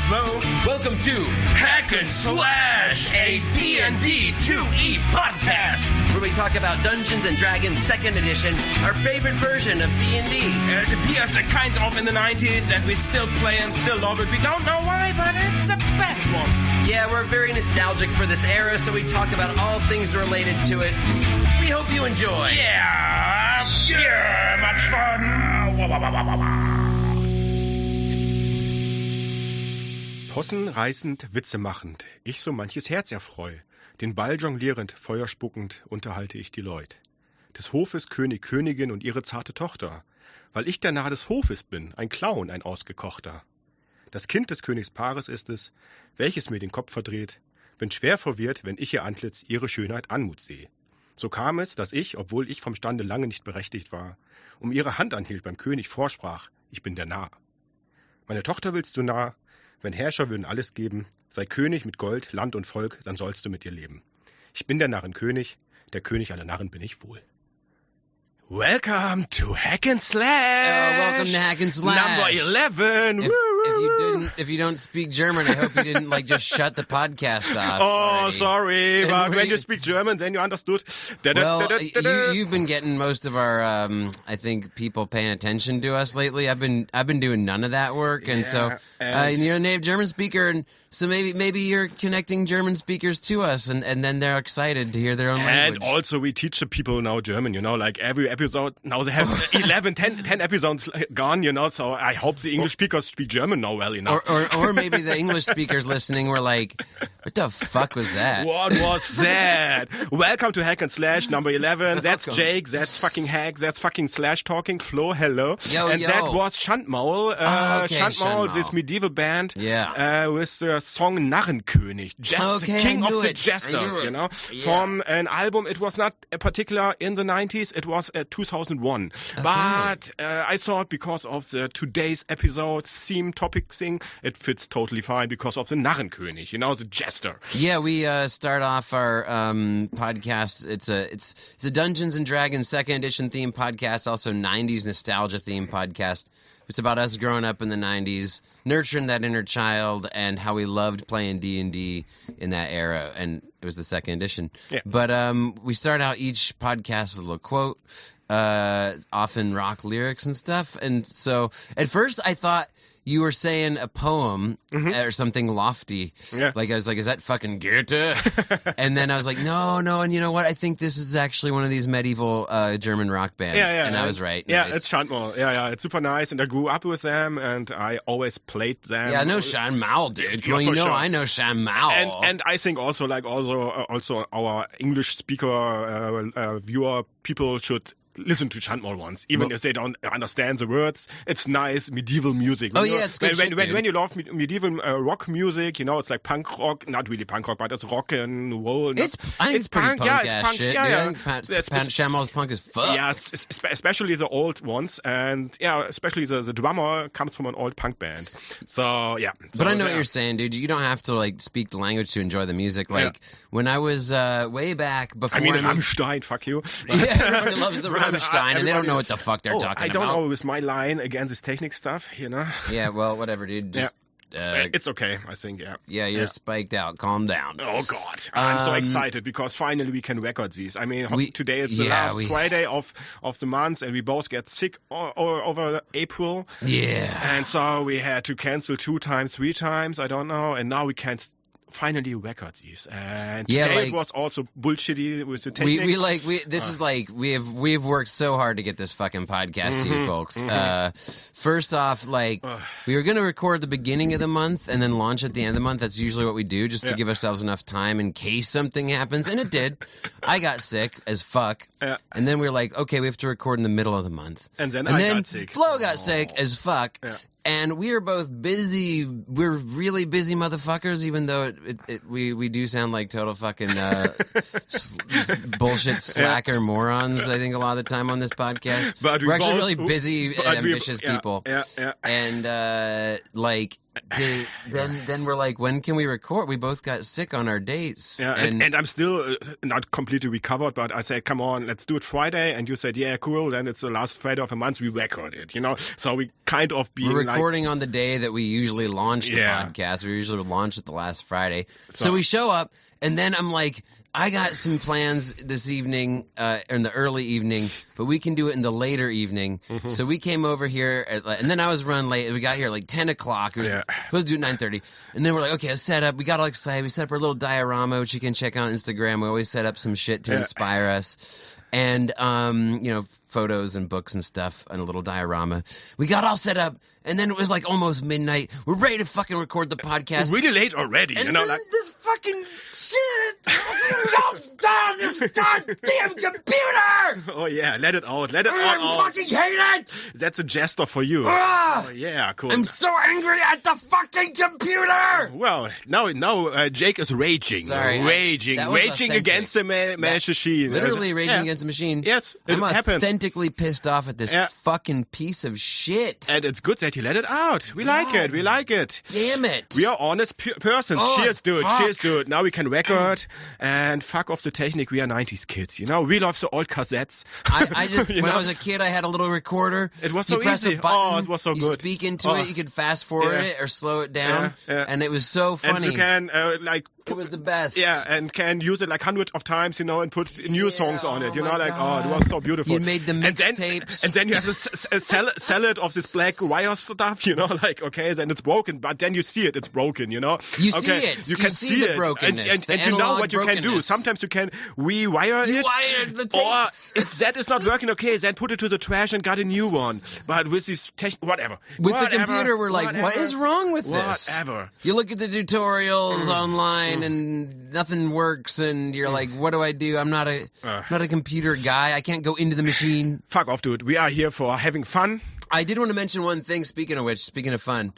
Flo. Welcome to Hack and Slash, a D&D 2E podcast, where we talk about Dungeons and Dragons 2nd Edition, our favorite version of D&D. It appears kind of in the 90s, and we still play and still love it. We don't know why, but it's the best one. Yeah, we're very nostalgic for this era, so we talk about all things related to it. We hope you enjoy. Yeah, much fun. Possen reißend, Witze machend, ich so manches Herz erfreu. Den Ball jonglierend, Feuer spuckend, unterhalte ich die Leut. Des Hofes König, Königin und ihre zarte Tochter. Weil ich der Narr des Hofes bin, ein Clown, ein Ausgekochter. Das Kind des Königspaares ist es, welches mir den Kopf verdreht. Bin schwer verwirrt, wenn ich ihr Antlitz, ihre Schönheit, Anmut sehe. So kam es, dass ich, obwohl ich vom Stande lange nicht berechtigt war, um ihre Hand anhielt beim König vorsprach, ich bin der Narr. Meine Tochter willst du nah, wenn Herrscher würden alles geben, sei König mit Gold, Land und Volk, dann sollst du mit ihr leben. Ich bin der Narrenkönig, der König aller Narren bin ich wohl. Welcome to Hack and Slash! Welcome to Hack and Slash! Number 11! If you don't speak German, I hope you didn't just shut the podcast off. Oh, already. sorry, but when you speak German, then you understood. Well, you've been getting most of our, I think, people paying attention to us lately. I've been doing none of that work, and you're a native German speaker, and so maybe you're connecting German speakers to us, and then they're excited to hear their own language. And also we teach the people now German, like every episode, now they have 10 episodes gone, so I hope the English speakers speak German now well enough. Or maybe the English speakers listening were like, what the fuck was that? What was that? Welcome to Hack and Slash number 11. That's Welcome. Jake, that's fucking Hack, that's fucking Slash talking, Flo, hello. Yo. That was Schandmaul. Okay, Schandmaul, Schandmaul. this medieval band with the song Narrenkönig, the king of the Jesters, Yeah. From an album, it was not particular in the 90s, it was 2001. Okay. But I thought because of the today's episode theme topic thing, it fits totally fine because of the Narrenkönig, the jester. Yeah, we start off our podcast. It's a Dungeons and Dragons 2nd Edition theme podcast, also 90s nostalgia theme podcast. It's about us growing up in the 90s, nurturing that inner child, and how we loved playing D&D in that era, and it was the 2nd edition. Yeah. But we start out each podcast with a little quote, often rock lyrics and stuff, and so at first I thought you were saying a poem or something lofty. Yeah. Like, I was like, is that fucking Goethe? And then I was like, no, and you know what? I think this is actually one of these medieval German rock bands. And I was right. Yeah, Nice. it's Schandmaul. Yeah, it's super nice, and I grew up with them, and I always played them. Yeah, I know Schandmaul, dude. Yeah, Well, for sure. I know Schandmaul. And I think also, also our English speaker viewer people should listen to Schandmaul once, even if they don't understand the words. It's nice medieval music. It's good shit, dude. When you love medieval rock music, it's like punk rock, not really punk rock, but it's rock and roll. I think it's pretty punk-ass shit, dude. I think Schandmaul's punk as fuck. Yeah, especially the old ones, and especially the drummer comes from an old punk band. So yeah. But I know what you're saying, dude. You don't have to speak the language to enjoy the music. When I was way back before, Rammstein, fuck you. Yeah, everybody loves the Rammstein, and they don't know what the fuck they're talking about. I don't know with my line against this technic stuff, Yeah, well, whatever, dude. Just, it's okay, I think, Yeah, you're spiked out. Calm down. Oh, God. I'm so excited because finally we can record these. I mean, today is the last Friday of the month, and we both get sick over April. Yeah. And so we had to cancel 2 times, 3 times, I don't know, and now we can finally record these, and today it was also bullshitty with the technique. We've worked so hard to get this fucking podcast to you folks. First off, we were going to record the beginning of the month and then launch at the end of the month. That's usually what we do, just to give ourselves enough time in case something happens, and it did. I got sick as fuck, and then we were like, okay, we have to record in the middle of the month, and then I got sick. Flo got sick as fuck. And we are both busy. We're really busy motherfuckers, even though we do sound like total fucking bullshit slacker morons, I think, a lot of the time on this podcast. But we're actually really busy, ambitious people. Yeah. And, then we're like, when can we record? We both got sick on our dates. Yeah, and I'm still not completely recovered, but I said, come on, let's do it Friday. And you said, yeah, cool. Then it's the last Friday of the month. We record it, So we kind of we're recording on the day that we usually launch the podcast. We usually launch it the last Friday. So we show up, and then I'm like, I got some plans this evening, in the early evening, but we can do it in the later evening. Mm-hmm. So we came over here, and then I was running late. We got here at like 10 o'clock. We were supposed to do it 9:30. And then we're like, okay, let's set up. We got all excited. We set up our little diorama, which you can check out on Instagram. We always set up some shit to inspire us. And, photos and books and stuff and a little diorama. We got all set up, and then it was like almost midnight. We're ready to fucking record the podcast. Really late already, and then this fucking shit melts down this goddamn computer! Oh yeah, let it out. I fucking hate it! That's a jester for you. Oh yeah, cool. I'm so angry at the fucking computer! Well, now Jake is raging. Sorry. Raging against the machine. Literally raging against the machine. Yes, it I'm happens. authentically pissed off at this fucking piece of shit. And it's good that you let it out. We like it. Damn it. We are honest persons. Oh, Cheers, dude. fuck. Cheers, dude. Now we can record and fuck off the technique. We are 90s kids, We love the old cassettes. I just, when I was a kid, I had a little recorder. It was you so press easy. A button, it was so you good. You speak into it, you could fast forward it or slow it down. And it was so funny. And you can, it was the best. Yeah, and can use it like hundreds of times, and put new songs on it. It was so beautiful. You made the mixtapes. And then you have a salad of this black wire stuff, okay, then it's broken, but then you see it's broken, You see it. You can see the it. brokenness. And you know what you can do. Sometimes you can rewire it. Wired the tapes. Or if that is not working, okay, then put it to the trash and got a new one. But with this whatever. With the computer, we're like, what is wrong with this? Whatever. You look at the tutorials online and nothing works, and you're like, what do I do? I'm not a computer guy. I can't go into the machine. Fuck off, dude. We are here for having fun. I did want to mention one thing. Speaking of fun,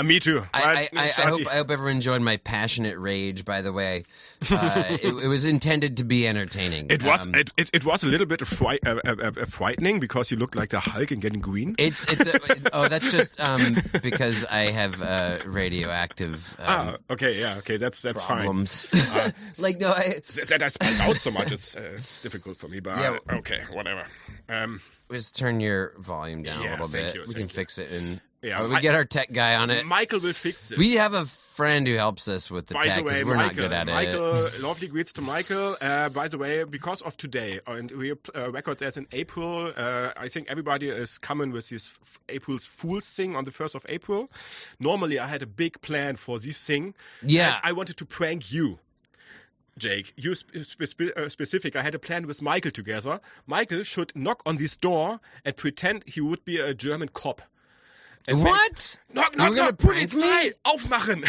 me too. I hope everyone enjoyed my passionate rage. By the way, it was intended to be entertaining. It was. It was a little bit frightening because you looked like the Hulk and getting green. That's just because I have radioactive. Okay, that's problems. Fine. That I spelled out so much. It's difficult for me, but okay, whatever. Just turn your volume down a little bit. We can fix it, and we get our tech guy on it. Michael will fix it. We have a friend who helps us with the tech because we're not good at it. Michael, lovely greets to Michael. By the way, because of today, and we record that in April, I think everybody is coming with this April's Fool's thing on the 1st of April. Normally, I had a big plan for this thing. Yeah. I wanted to prank you. Jake, you specific. I had a plan with Michael together. Michael should knock on this door and pretend he would be a German cop. And what? Knock, you were gonna prank me? Aufmachen.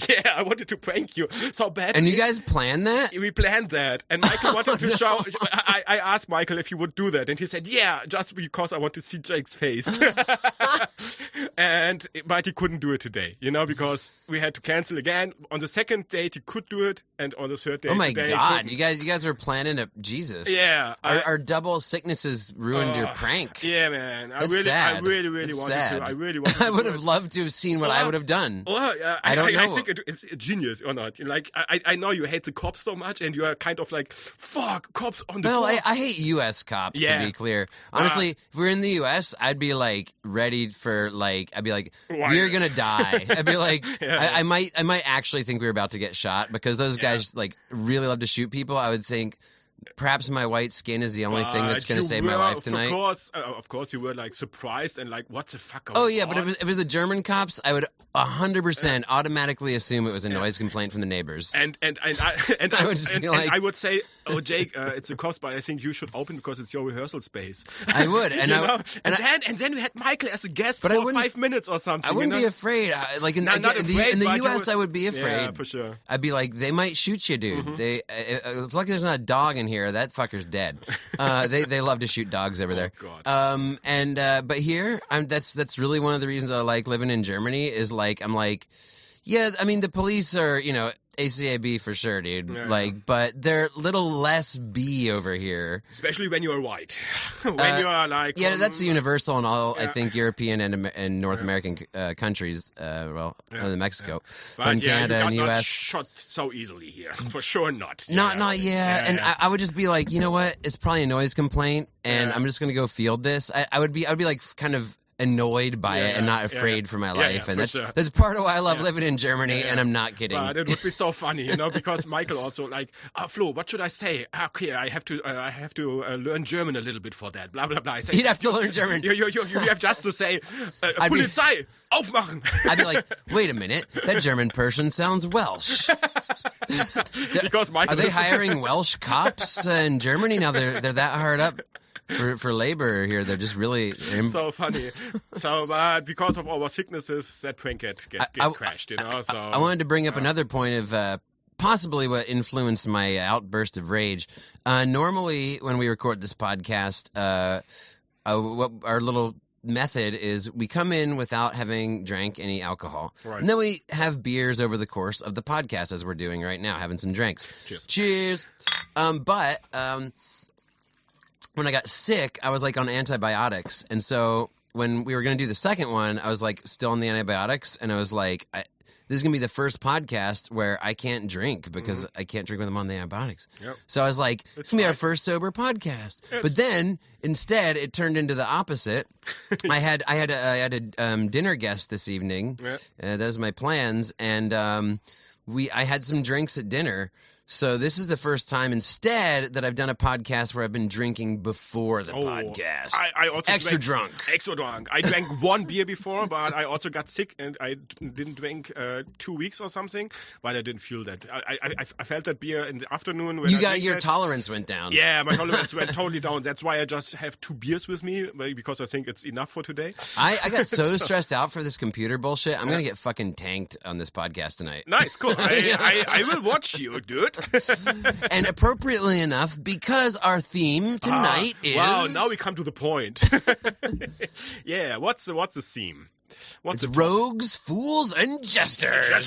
Yeah, I wanted to prank you so bad. And you guys planned that? We planned that. And Michael wanted to show. I asked Michael if he would do that, and he said, "Yeah, just because I want to see Jake's face." But he couldn't do it today, because we had to cancel again. On the second date, he could do it, and on the third date, oh my god, you guys were planning a Jesus. Yeah, our double sicknesses ruined your prank. Yeah, man. I really wanted to. I would have loved to have seen what I would have done. I don't know. I think it's genius or not. I know you hate the cops so much, and you are kind of like, fuck, cops on the court. I hate U.S. cops, to be clear. Honestly, if we were in the U.S., I'd be ready for I'd be like, we're gonna die. I'd be like, I might actually think we were about to get shot because those guys really love to shoot people. I would think. Perhaps my white skin is the only thing that's going to save my life tonight. Of course, you were surprised and what the fuck? Oh yeah, but if it was the German cops, I would 100% automatically assume it was a noise complaint from the neighbors. And I would say, oh Jake, it's the cops, but I think you should open because it's your rehearsal space. I would, and then we had Michael as a guest for 5 minutes or something. I wouldn't be afraid. In the US, I would be afraid. Yeah, for sure. I'd be like, they might shoot you, dude. Mm-hmm. It's like there's not a dog in here. That fucker's dead. They love to shoot dogs over there. God. But here, that's really one of the reasons I like living in Germany. Is I'm like, yeah. I mean, the police are ACAB for sure, dude. Yeah. Like, but they're a little less B over here. Especially when you're white. When you are like... Yeah, that's universal in all, I yeah. think, European and North American countries. Other than Mexico. But But in Canada you got and not U.S. shot so easily here. For sure not. Not yet. And I would just be like, you know what? It's probably a noise complaint, and Yeah. I'm just going to go field this. I would be like kind of annoyed by it and not afraid for my life. And that's part of why I love living in Germany, and I'm not kidding. But it would be so funny, because Michael also like, Flo, what should I say? Okay, I have to learn German a little bit for that. Blah blah blah. I say, You'd have to learn German. You have just to say, Polizei, aufmachen. I'd be like, wait a minute, that German person sounds Welsh. Because Michael Are they hiring Welsh cops in Germany now? They're that hard up for labor here. They're just really so funny. So, but because of our sicknesses, that prank get crashed. So I wanted to bring up another point of possibly what influenced my outburst of rage. Normally, when we record this podcast, what our little method is we come in without having drank any alcohol. Right. And then we have beers over the course of the podcast, as we're doing right now, having some drinks. Cheers. But when I got sick, I was like on antibiotics. And so when we were going to do the second one, I was like still on the antibiotics. And I was like, this is going to be the first podcast where I can't drink because I can't drink when I'm on the antibiotics. Yep. So I was like, it's going to be our first sober podcast. But then instead it turned into the opposite. I had a dinner guest this evening. Yep. That was my plans. And I had some drinks at dinner. So this is the first time instead that I've done a podcast where I've been drinking before the podcast. I also Extra drunk. Extra drunk. I drank one beer before, but I also got sick and I didn't drink 2 weeks or something, but I didn't feel that. I felt that beer in the afternoon. When Your tolerance went down. Yeah, my tolerance went totally down. That's why I just have 2 beers with me, because I think it's enough for today. I got so stressed out for this computer bullshit. I'm going to get fucking tanked on this podcast tonight. Nice, cool. I will watch you, dude. And appropriately enough, because our theme tonight is... Wow, now we come to the point. Yeah, what's the theme? It's rogues, fools, and jesters. And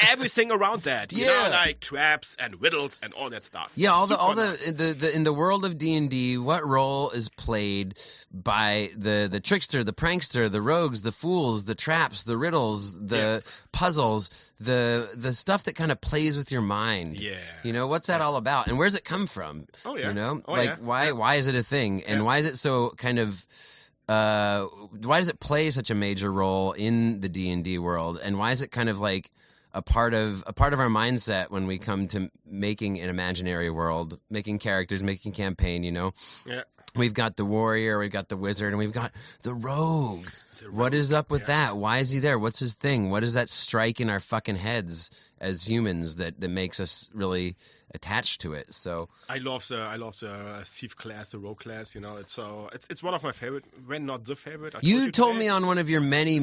everything around that. You know, like traps and riddles and all that stuff. Yeah, Nice. in the world of D&D, what role is played by the trickster, the prankster, the rogues, the fools, the traps, the riddles, the puzzles, the stuff that kind of plays with your mind. Yeah. You know, what's that all about? And where's it come from? Oh, yeah. You know? Oh, like, yeah. why is it a thing? And why is it so kind of... why does it play such a major role in the D&D world? And why is it kind of like a part of our mindset when we come to making an imaginary world, making characters, making campaign, you know? Yeah. We've got the warrior, we've got the wizard, and we've got the rogue. What is up with that? Why is he there? What's his thing? What does that strike in our fucking heads as humans that makes us really attached to it? So I love the thief class, the rogue class. You know, it's one of my favorite, when not the favorite. You told me on one of your many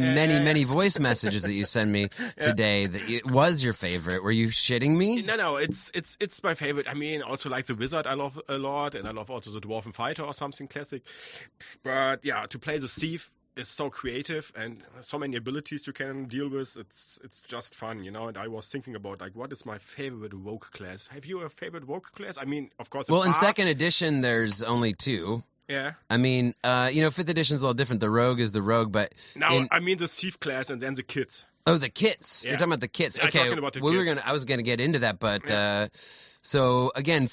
voice messages that you sent me today that it was your favorite. Were you shitting me? No, it's my favorite. I mean, also like the wizard, I love a lot, and I love also the dwarven fighter or something classic. But yeah, to play the thief is so creative and so many abilities you can deal with. It's just fun, you know. And I was thinking about like, what is my favorite rogue class? Have you a favorite rogue class? I mean, of course. Well, in second edition, there's only 2. Yeah. I mean, you know, 5th edition's a little different. The rogue is the rogue, but now I mean the thief class and then the kids. Oh, the kits. Yeah. You're talking about the kits. I'm Okay. talking about the Well, kits. I was gonna get into that, but so again,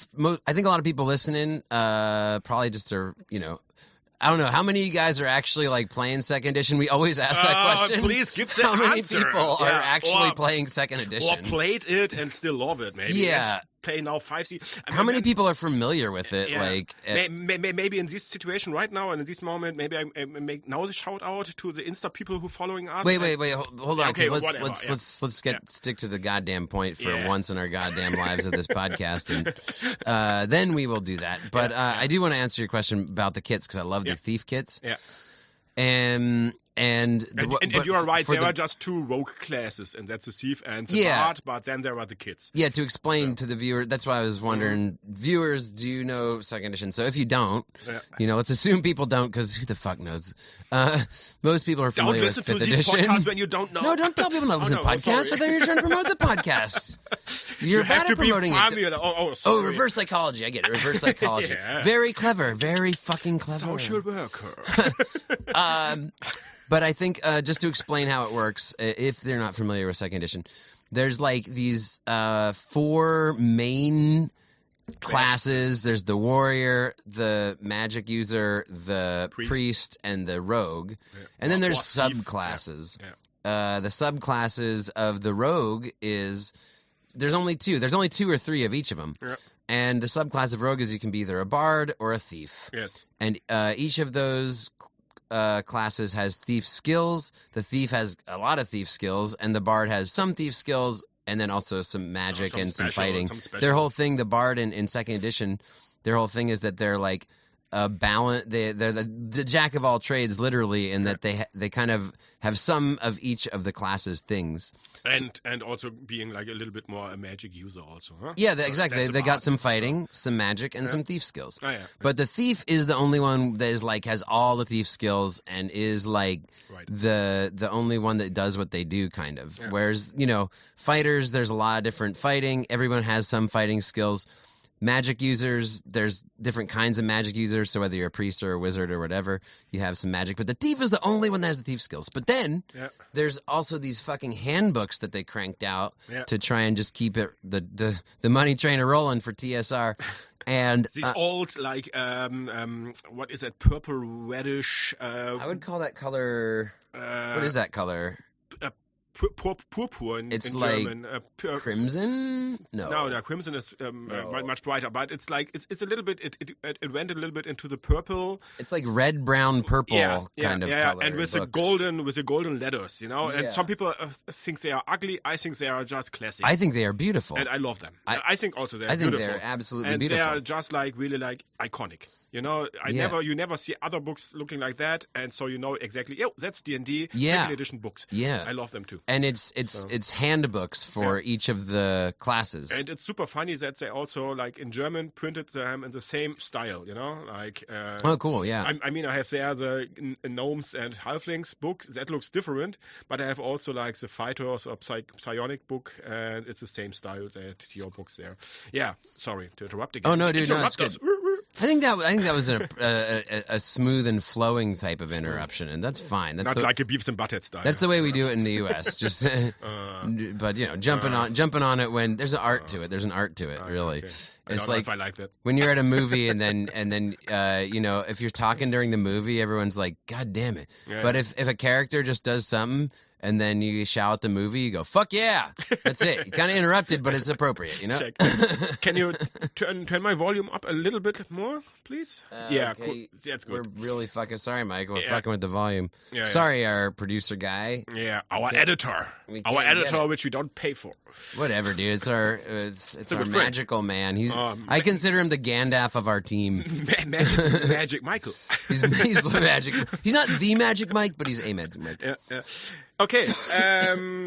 I think a lot of people listening probably just are, you know. I don't know. How many of you guys are actually like playing second edition? We always ask that question. Please give the How many answer. people are Yeah. actually Or- playing second edition? Or played it and still love it, maybe. Yeah. Let's play now 5C. How many people are familiar with it? Yeah. Like, maybe in this situation right now and in this moment, maybe I make now the shout out to the Insta people who are following us. wait, hold on. Okay, 'cause whatever, let's stick to the goddamn point for Yeah. once in our goddamn lives of this podcast, and then we will do that. But I do want to answer your question about the kits because I love the thief kits. Yeah. And And you are right. There are just 2 rogue classes, and that's the thief and the bard. But then there are the kids. Yeah, to explain to the viewer, that's why I was wondering, viewers, do you know second edition? So if you don't, let's assume people don't, because who the fuck knows? Most people are familiar with 5th edition. Don't listen to these podcasts when you don't know. No, don't tell people not to listen to podcasts. I thought you were trying to promote the podcast. You're bad at promoting it. Sorry. Reverse psychology. I get it. Reverse psychology. Very clever. Very fucking clever. Social worker. But I think just to explain how it works, if they're not familiar with second edition, there's like these 4 main classes. There's the warrior, the magic user, the priest and the rogue. Yeah. And then there's subclasses. Yeah. The subclasses of the rogue is there's only 2. There's only 2 or 3 of each of them. Yeah. And the subclass of rogue is you can be either a bard or a thief. Yes. And each of those classes has thief skills. The thief has a lot of thief skills, and the bard has some thief skills, and then also some magic and some fighting. Their whole thing, the bard in second edition, their whole thing is that they're like a balance. They're the jack of all trades, literally, in that they kind of have some of each of the classes things. And also being like a little bit more a magic user also, huh? Yeah, exactly. They got some fighting, some magic, and some thief skills. Oh, yeah. But the thief is the only one that is like has all the thief skills and is like the only one that does what they do, kind of. Yeah. Whereas, fighters, there's a lot of different fighting. Everyone has some fighting skills. Magic users, there's different kinds of magic users, so whether you're a priest or a wizard or whatever, you have some magic. But the thief is the only one that has the thief skills. But then there's also these fucking handbooks that they cranked out to try and just keep it the money train rolling for TSR. And these old, like, what is that, purple reddish? I would call that color, what is that color? Purple in like German. Crimson? No, crimson is much brighter, but it's like it's a little bit. It went a little bit into the purple. It's like red, brown, purple kind of color. And with the golden letters, And some people think they are ugly. I think they are just classic. I think they are beautiful, and I love them. I think also they are beautiful. I think they're absolutely and beautiful. They are just like really like iconic. You never see other books looking like that, and so exactly. That's D&D second edition books. Yeah, I love them too. And it's handbooks for each of the classes. And it's super funny that they also like in German printed them in the same style. Like oh, cool, yeah. I mean, I have there the gnomes and halflings book that looks different, but I have also like the fighters or psionic book, and it's the same style that your books there. Yeah, sorry to interrupt again. Oh no, dude, no, it's good. I think that was a smooth and flowing type of interruption, and that's fine. That's not like a Beavis and Butthead style. That's the way we do it in the U.S. Just, but jumping on it when there's an art to it. There's an art to it, really. Okay. It's like if I like that. When you're at a movie and then if you're talking during the movie, everyone's like, "God damn it!" Yeah. But if a character just does something. And then you shout at the movie, you go, "Fuck yeah!" That's it. You kind of interrupted, but it's appropriate, Check. Can you turn my volume up a little bit more, please? Yeah, okay. Cool. That's good. We're really fucking sorry, Mike. We're fucking with the volume. Yeah, sorry, our producer guy. Yeah, our editor. Our editor, which we don't pay for. Whatever, dude. It's our magical man. I consider him the Gandalf of our team. Magic Michael. He's the magic. He's not the Magic Mike, but he's a Magic Mike. Yeah. Okay.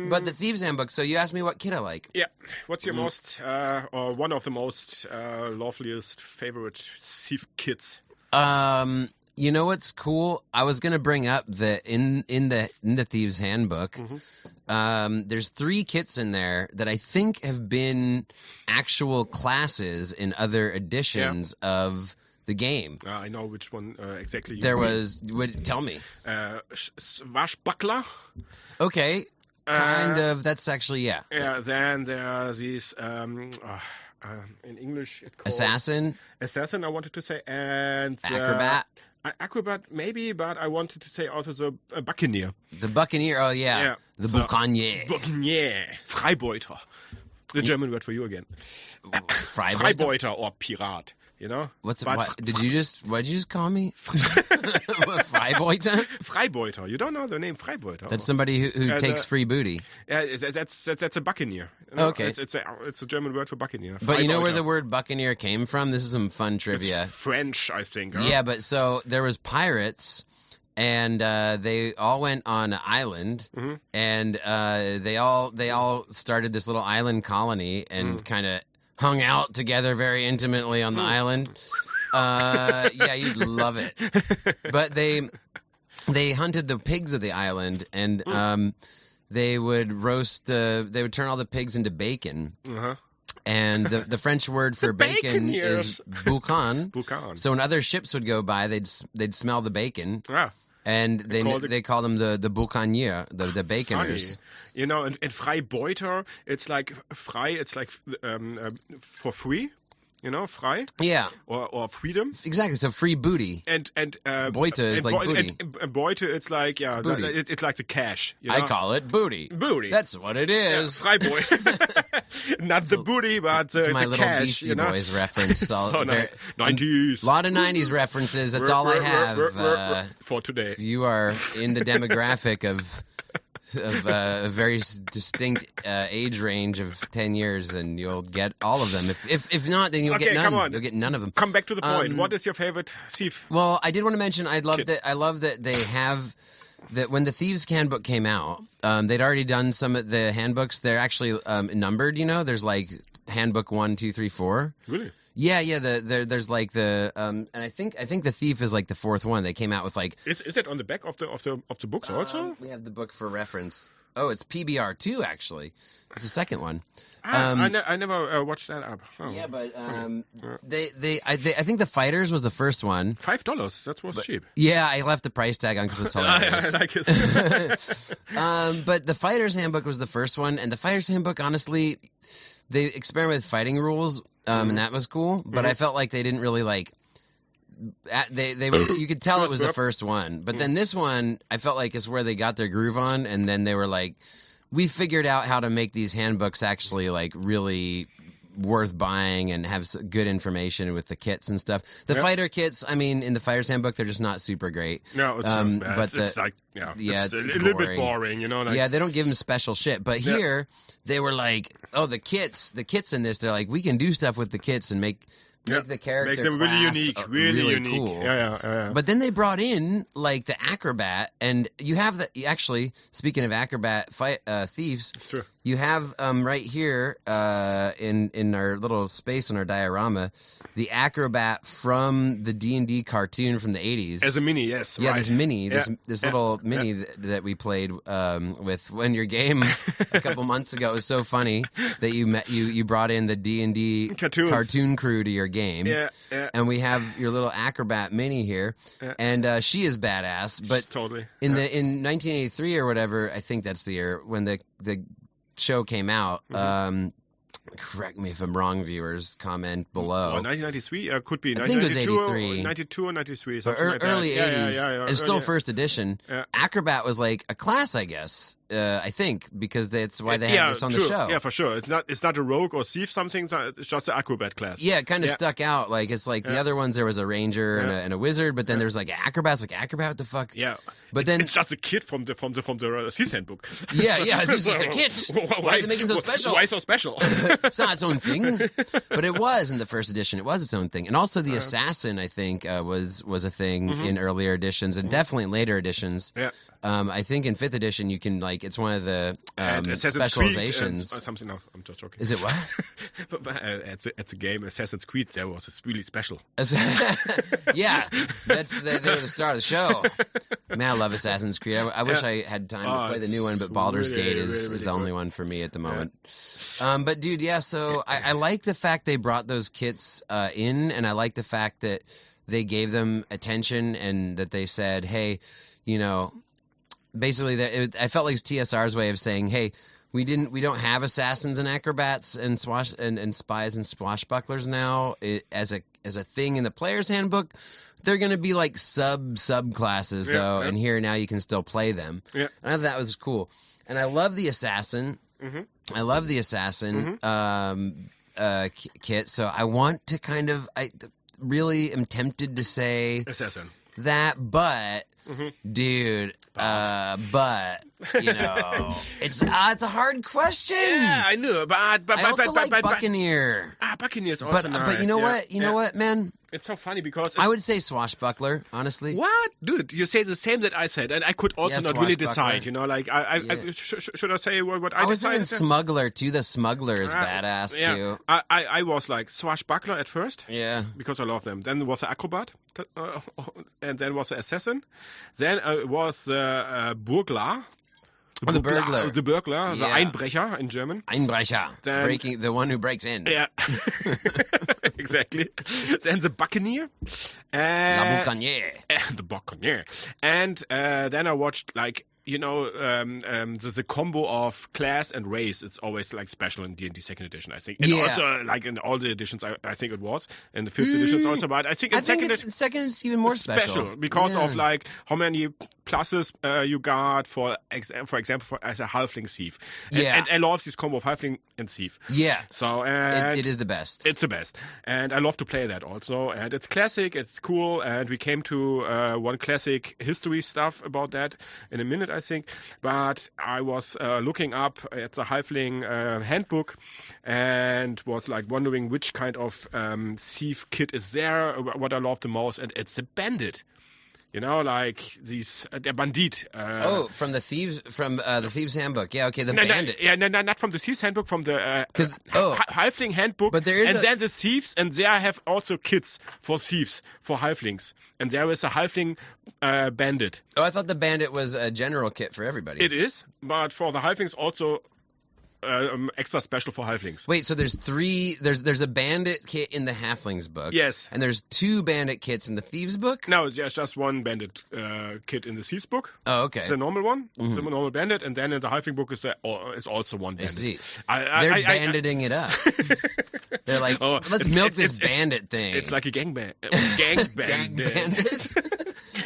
But the Thieves Handbook, so you asked me what kit I like. Yeah. What's your most, or one of the most loveliest favorite thief kits? You know what's cool? I was going to bring up that in the Thieves Handbook, there's 3 kits in there that I think have been actual classes in other editions of the game. I know which one exactly. There was. Tell me. Swashbuckler. Okay. Kind of. That's actually Yeah. Then there are these. In English, it's called Assassin. I wanted to say, and Acrobat. Acrobat, maybe, but I wanted to say also the Buccaneer. The Buccaneer. Oh yeah. The Buccaneer. Freibeuter. The German word for you again. Freibeuter or Pirat. What did you just call me? Freibeuter? Freibeuter. You don't know the name Freibeuter? That's somebody who takes free booty. Yeah, that's a buccaneer. Okay. It's a German word for buccaneer. But you know where the word buccaneer came from? This is some fun trivia. It's French, I think. Huh? Yeah, but so there was pirates and they all went on an island, and they all started this little island colony and kind of hung out together very intimately on the island. Yeah, you'd love it. But they hunted the pigs of the island, and they would they would turn all the pigs into bacon. And the French word for bacon is boucan. So when other ships would go by, they'd smell the bacon. And they call them the boucaniers, the baconers. Funny. You know, and Freibeuter, it's like frei, it's like for free. You know, frei. Yeah. Or freedom. Exactly. So free booty. And Beute is like booty. And Beute, it's like it's like the cash. You know? I call it booty. Booty. That's what it is. Yeah, Freibeute. Not the booty, but it's my the little cash, Beastie you know? Boys reference. So nice. 90s. A lot of 90s references. That's all I have. For today. You are in the demographic of a very distinct age range of 10 years, and you'll get all of them. If not, then you'll get none. Come on. You'll get none of them. Come back to the point. What is your favorite thief? Well, I did want to mention I love that they have that when the Thieves Handbook came out, they'd already done some of the handbooks. They're actually numbered. You know, there's like handbook 1, 2, 3, 4. Really? Yeah. There's like and I think the Thief is like the fourth one. They came out with like. Is that on the back of the books also? We have the book for reference. Oh, it's PBR2 actually. It's the second one. I never watched that up. Oh, yeah, but I think the Fighters was the first one. $5. That was cheap. Yeah, I left the price tag on because it's hilarious. I like it. But the Fighters Handbook was the first one, and the Fighters Handbook, honestly, they experimented with fighting rules, and that was cool. But I felt like they didn't really like. You could tell it was the first one, but then this one I felt like is where they got their groove on, and then they were like, we figured out how to make these handbooks actually like really worth buying and have good information with the kits and stuff. The fighter kits, I mean, in the Fighter's Handbook, they're just not super great. No, it's not bad. But it's like it's a it's little bit boring, you know. Like, yeah, they don't give them special shit. But here they were like, oh, the kits in this, they're like, we can do stuff with the kits and make the character makes them class really unique, cool. Yeah. But then they brought in like the acrobat, and you have actually, speaking of acrobat thieves, it's true. You have right here in our little space on our diorama the acrobat from the D&D cartoon from the 80s. As a mini, yes. Yeah, right. this mini, this little mini that we played with when your game a couple months ago. It was so funny that you brought in the D&D cartoon crew to your game. Yeah. And we have your little acrobat mini here, and she is badass. But totally. In 1983 or whatever, I think that's the year when the show came out. Correct me if I'm wrong, viewers. Comment below. 1993 could be. I think it was 83. 92 or 93. Something like that. Early 80s. Yeah, it's still first edition. Yeah. Acrobat was like a class, I guess. I think because that's why they had this on the show. Yeah, for sure. It's not a rogue or thief. Something. It's just an acrobat class. Yeah, it kind of stuck out. Like it's like the other ones. There was a ranger and a wizard, but then there's like acrobats. Like acrobat, what the fuck? Yeah. But then it's just a kid from the Thief's Handbook. Yeah. It's just a kid. Why are they making it so special? Why so special? It's not its own thing, but it was in the first edition. It was its own thing, and also the assassin, I think, was a thing in earlier editions, and definitely in later editions. Yeah. I think in 5th edition you can like it's one of the specializations. Something. No, I'm just joking. Is it what? At the game Assassin's Creed, there was really special. Yeah, they were the star of the show. Man, I love Assassin's Creed. I wish I had time to play the new one, but Baldur's Gate is the only one for me at the moment. But dude, so I like the fact they brought those kits in, and I like the fact that they gave them attention and that they said, hey, you know, basically I felt like it's TSR's way of saying, hey, we don't have assassins and acrobats and and spies and swashbucklers now as a thing in the player's handbook. They're going to be like subclasses though, and here now you can still play them. Yeah. I thought that was cool, and I love the assassin. I love the assassin kit. So I want to I really am tempted to say assassin that, but dude. But you know, it's a hard question. Yeah, I know, but I also like Buccaneer. Buccaneer is also nice. But you know yeah. what? You know what, man? It's so funny because I would say Swashbuckler, honestly. What, dude? You say the same that I said, and I could also not really decide. You know, like should I say what I was decided? thinking Smuggler too. The Smuggler is badass too. I was like Swashbuckler at first. Yeah, because I love them. Then there was the Acrobat, and then was the Assassin. Then it was the Burglar. The burglar. The burglar, the Einbrecher in German. Einbrecher. Breaking, the one who breaks in. Yeah. Exactly. Then the Buccaneer. La Buccaneer. The Buccaneer. And then I watched, like, you know, the combo of class and race. It's always like special in D&D Second Edition, I think. And also, like in all the editions, I think it was. In the Fifth edition also, but I think in Second it's even more special because of like how many pluses you got for example as a halfling thief. And I love this combo of halfling and thief. Yeah. So it is the best. It's the best, and I love to play that also. And it's classic. It's cool. And we came to one classic history stuff about that in a minute, I think. But I was looking up at the halfling handbook and was like wondering which kind of thief kit is there. What I love the most, and it's the bandit. You know, like these, der Bandit. From the Thieves' Handbook. Yeah, okay, the bandit. Not from the Thieves' Handbook, from the Halfling Handbook. But there is then the thieves, and there I have also kits for thieves, for halflings. And there is a halfling bandit. Oh, I thought the bandit was a general kit for everybody. It is, but for the halflings also extra special for halflings. Wait, so there's three. There's a bandit kit in the halflings book. Yes, and there's two bandit kits in the thieves book. No, there's just one bandit kit in the thieves book. Oh, okay. The normal one, the normal bandit, and then in the halfling book is also one bandit. I see. They're banditing it up. They're like, let's milk this bandit thing. It's like a gang bandit. It's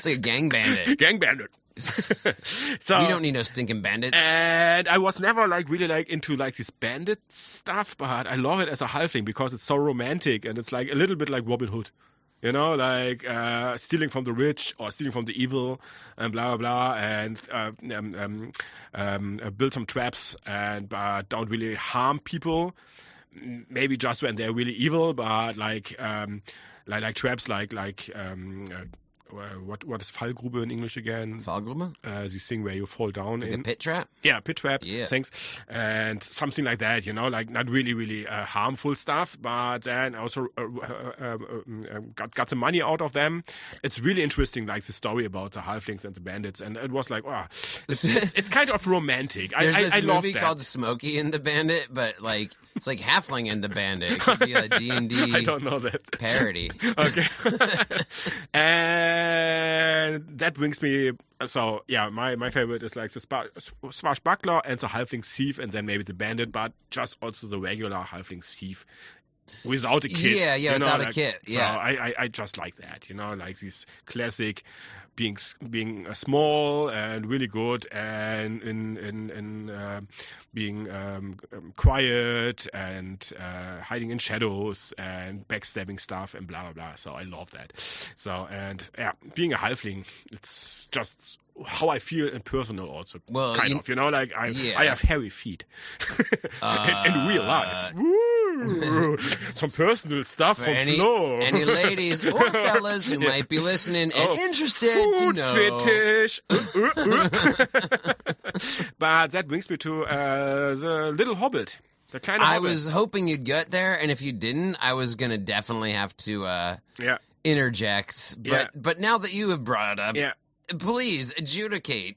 like a gang bandit. Gang bandit. So you don't need no stinking bandits. And I was never like really like into like this bandit stuff, but I love it as a halfling because it's so romantic and it's like a little bit like Robin Hood. You know, like stealing from the rich or stealing from the evil and blah, blah, blah, and build some traps and don't really harm people. Maybe just when they're really evil, but like traps like what is Fallgrube in English again? Fallgrube? This thing where you fall down like in. A pit trap? Yeah, pit trap. Yeah. Thanks. And something like that, you know, like not really, really harmful stuff, but then also got the money out of them. It's really interesting, like the story about the halflings and the bandits, and it was like, it's kind of romantic. There's this I love movie that. called Smokey and the Bandit, but like it's like Halfling and the Bandit. It could be a D&D I don't know that. parody. Okay. And that brings me, so yeah, my favorite is like the Swashbuckler and the Halfling Thief, and then maybe the Bandit, but just also the regular Halfling Thief without a kit. Yeah, without a kit. Yeah. So I just like that, you know, like this classic being small and really good, and in being quiet and hiding in shadows and backstabbing stuff and blah blah blah. So I love that. So and yeah, being a halfling, it's just how I feel in personal also. Well, you know, like I have hairy feet in real life. Woo! Some personal stuff from Flo. Any ladies or fellas who might be listening and interested to know. Fetish. But that brings me to the Little Hobbit. The Kleine Hobbit. I was hoping you'd get there, and if you didn't, I was going to definitely have to interject. But now that you have brought it up, please adjudicate.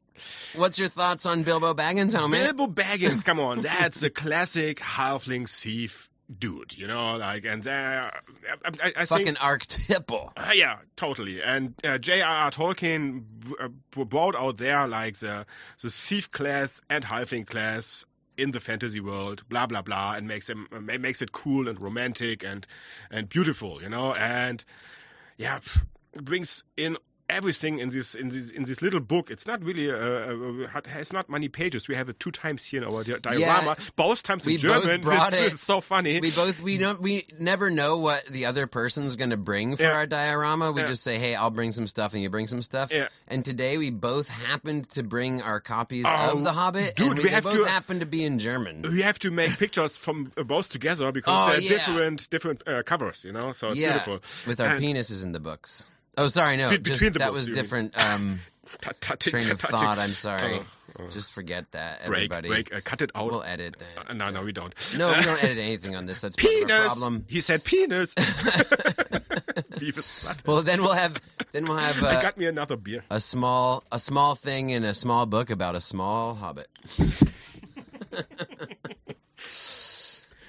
What's your thoughts on Bilbo Baggins, homie? Bilbo Baggins, come on. That's a classic halfling thief dude, you know, like, and I fucking think, archetypal. Yeah, totally. And J.R.R. Tolkien brought out there like the thief class and halfling class in the fantasy world, blah blah blah, and makes it cool and romantic and beautiful, you know, and brings in everything in this little book. It's not really has not many pages. We have it 2 times here in our diorama. Both times in German. This is so funny. We never know what the other person's going to bring for our diorama. We just say, hey, I'll bring some stuff and you bring some stuff. Yeah. And today we both happened to bring our copies of The Hobbit, dude, and they both happen to be in German. We have to make pictures from both together because they're different covers, you know. So it's beautiful. With our penises in the books. Oh, sorry, no. That was different train of thought. I'm sorry. Just forget that, everybody. Break. Cut it out. We'll edit that. No, we don't. No, we don't edit anything on this. That's part of our problem. He said penis. Well, then we'll have. I got me another beer. A small thing in a small book about a small hobbit.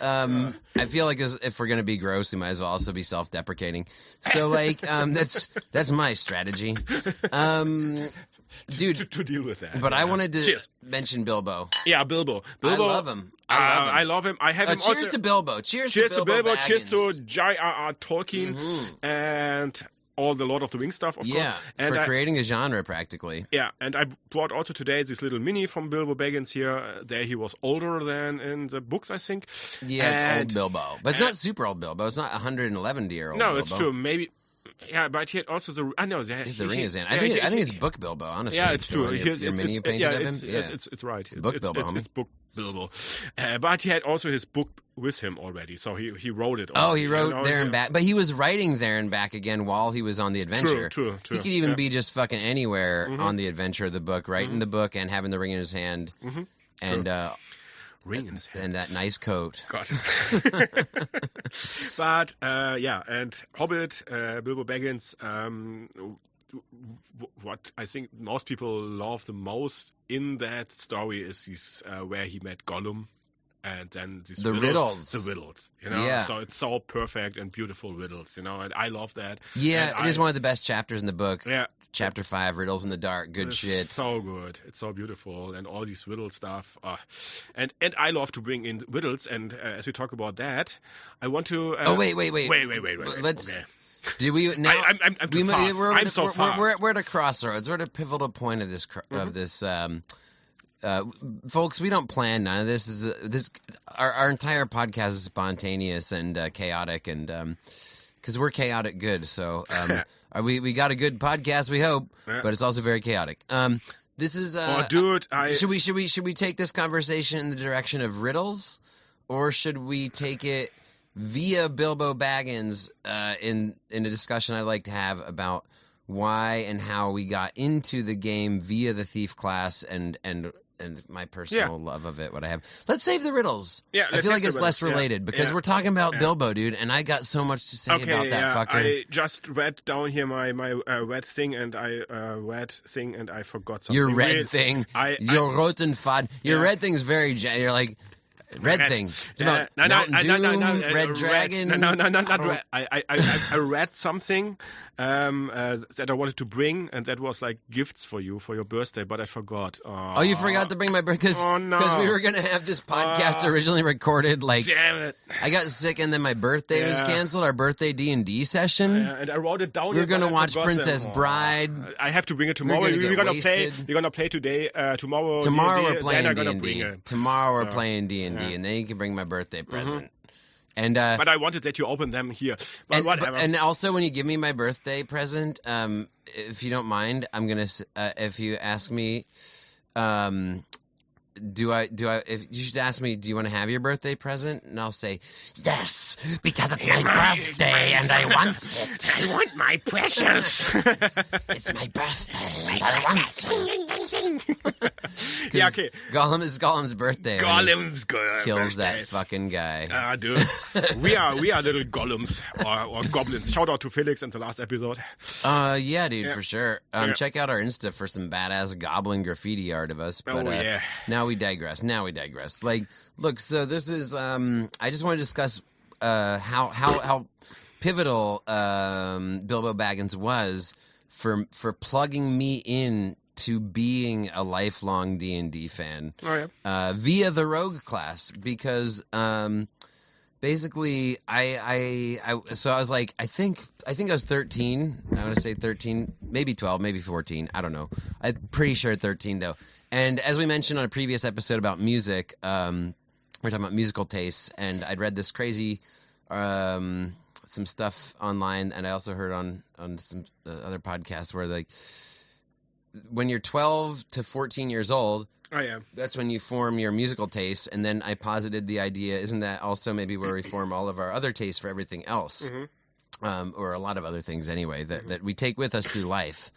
I feel like if we're gonna be gross, we might as well also be self-deprecating. So, like, that's my strategy, dude. To deal with that. But I wanted to mention Bilbo. Yeah, Bilbo. I love him. I love him. I have him. Cheers to Bilbo. Cheers to Bilbo. Cheers to J.R.R. Tolkien and all the Lord of the Rings stuff, of course. And for creating a genre, practically. Yeah, and I brought also today this little mini from Bilbo Baggins here. There he was older than in the books, I think. Yeah, it's old Bilbo. But it's not super old Bilbo. It's not 111-year-old Bilbo. No, it's true. Maybe... Yeah, but he had also the... I know. The ring is in. I think it's book Bilbo, honestly. Yeah, it's true. Your mini you painted of him? It's right. It's book Bilbo, it's book Bilbo. But he had also his book with him already, so he wrote it. He wrote there and back. But he was writing there and back again while he was on the adventure. True. He could even be just fucking anywhere on the adventure of the book, writing the book and having the ring in his hand. And... ring in his hand. And that nice coat. God. But, and Hobbit, Bilbo Baggins, what I think most people love the most in that story is where he met Gollum. And then these riddles. The riddles, you know? Yeah. So it's so perfect and beautiful riddles, you know? And I love that. Yeah, it is one of the best chapters in the book. Yeah. Chapter 5, Riddles in the Dark. Good shit. So good. It's so beautiful. And all these riddle stuff. And I love to bring in riddles. And as we talk about that, I want to... wait. Let's... Okay. Do we now? I'm too fast. We're at a crossroads. We're at a pivotal point of this folks, we don't plan none of this. Our entire podcast is spontaneous and chaotic, and because we're chaotic good. So we got a good podcast, we hope, but it's also very chaotic. This is dude, should we take this conversation in the direction of riddles, or should we take it via Bilbo Baggins in a discussion I'd like to have about why and how we got into the game via the thief class and my personal love of it, what I have. Let's save the riddles. Yeah, I feel like it's less related because we're talking about Bilbo, dude, and I got so much to say about that fucker. I just read down here my red thing, and I forgot something. Your red thing. Your roten Faden. Your red thing's very... You're like... Red thing. No, Red Dragon. No, not red. I read something that I wanted to bring, and that was like gifts for you for your birthday, but I forgot. Oh, you forgot to bring my birthday? Because we were going to have this podcast originally recorded. Like, damn it. I got sick, and then my birthday was canceled, our birthday D&D session. And I wrote it down. We were going to watch Princess Bride. I have to bring it tomorrow. We're going to play today. Tomorrow. Tomorrow we're playing D&D. Tomorrow we're playing D&D. And then you can bring my birthday present. And but I wanted that you open them here. But whatever. And also, when you give me my birthday present, if you don't mind, I'm gonna. If you ask me, if you should ask me, do you want to have your birthday present? And I'll say yes, because it's my birthday and I want it. I want my precious. It's my birthday and I want it. Yeah, okay. Gollum's birthday. Gollum's kills that fucking guy. Dude, we are little golems or goblins. Shout out to Felix in the last episode. Yeah, dude, for sure. Check out our Insta for some badass goblin graffiti art of us. But now we digress. Like, look, so this is. I just want to discuss how pivotal Bilbo Baggins was for plugging me in to being a lifelong D&D fan via the rogue class, because basically, so I was like, I think I was 13. I want to say 13, maybe 12, maybe 14. I don't know. I'm pretty sure 13 though. And as we mentioned on a previous episode about music, we're talking about musical tastes, and I'd read this crazy some stuff online, and I also heard on some other podcasts where like when you're 12 to 14 years old. Oh, yeah. That's when you form your musical tastes, and then I posited the idea, isn't that also maybe where we form all of our other tastes for everything else? Mm-hmm. Or a lot of other things anyway, that we take with us through life,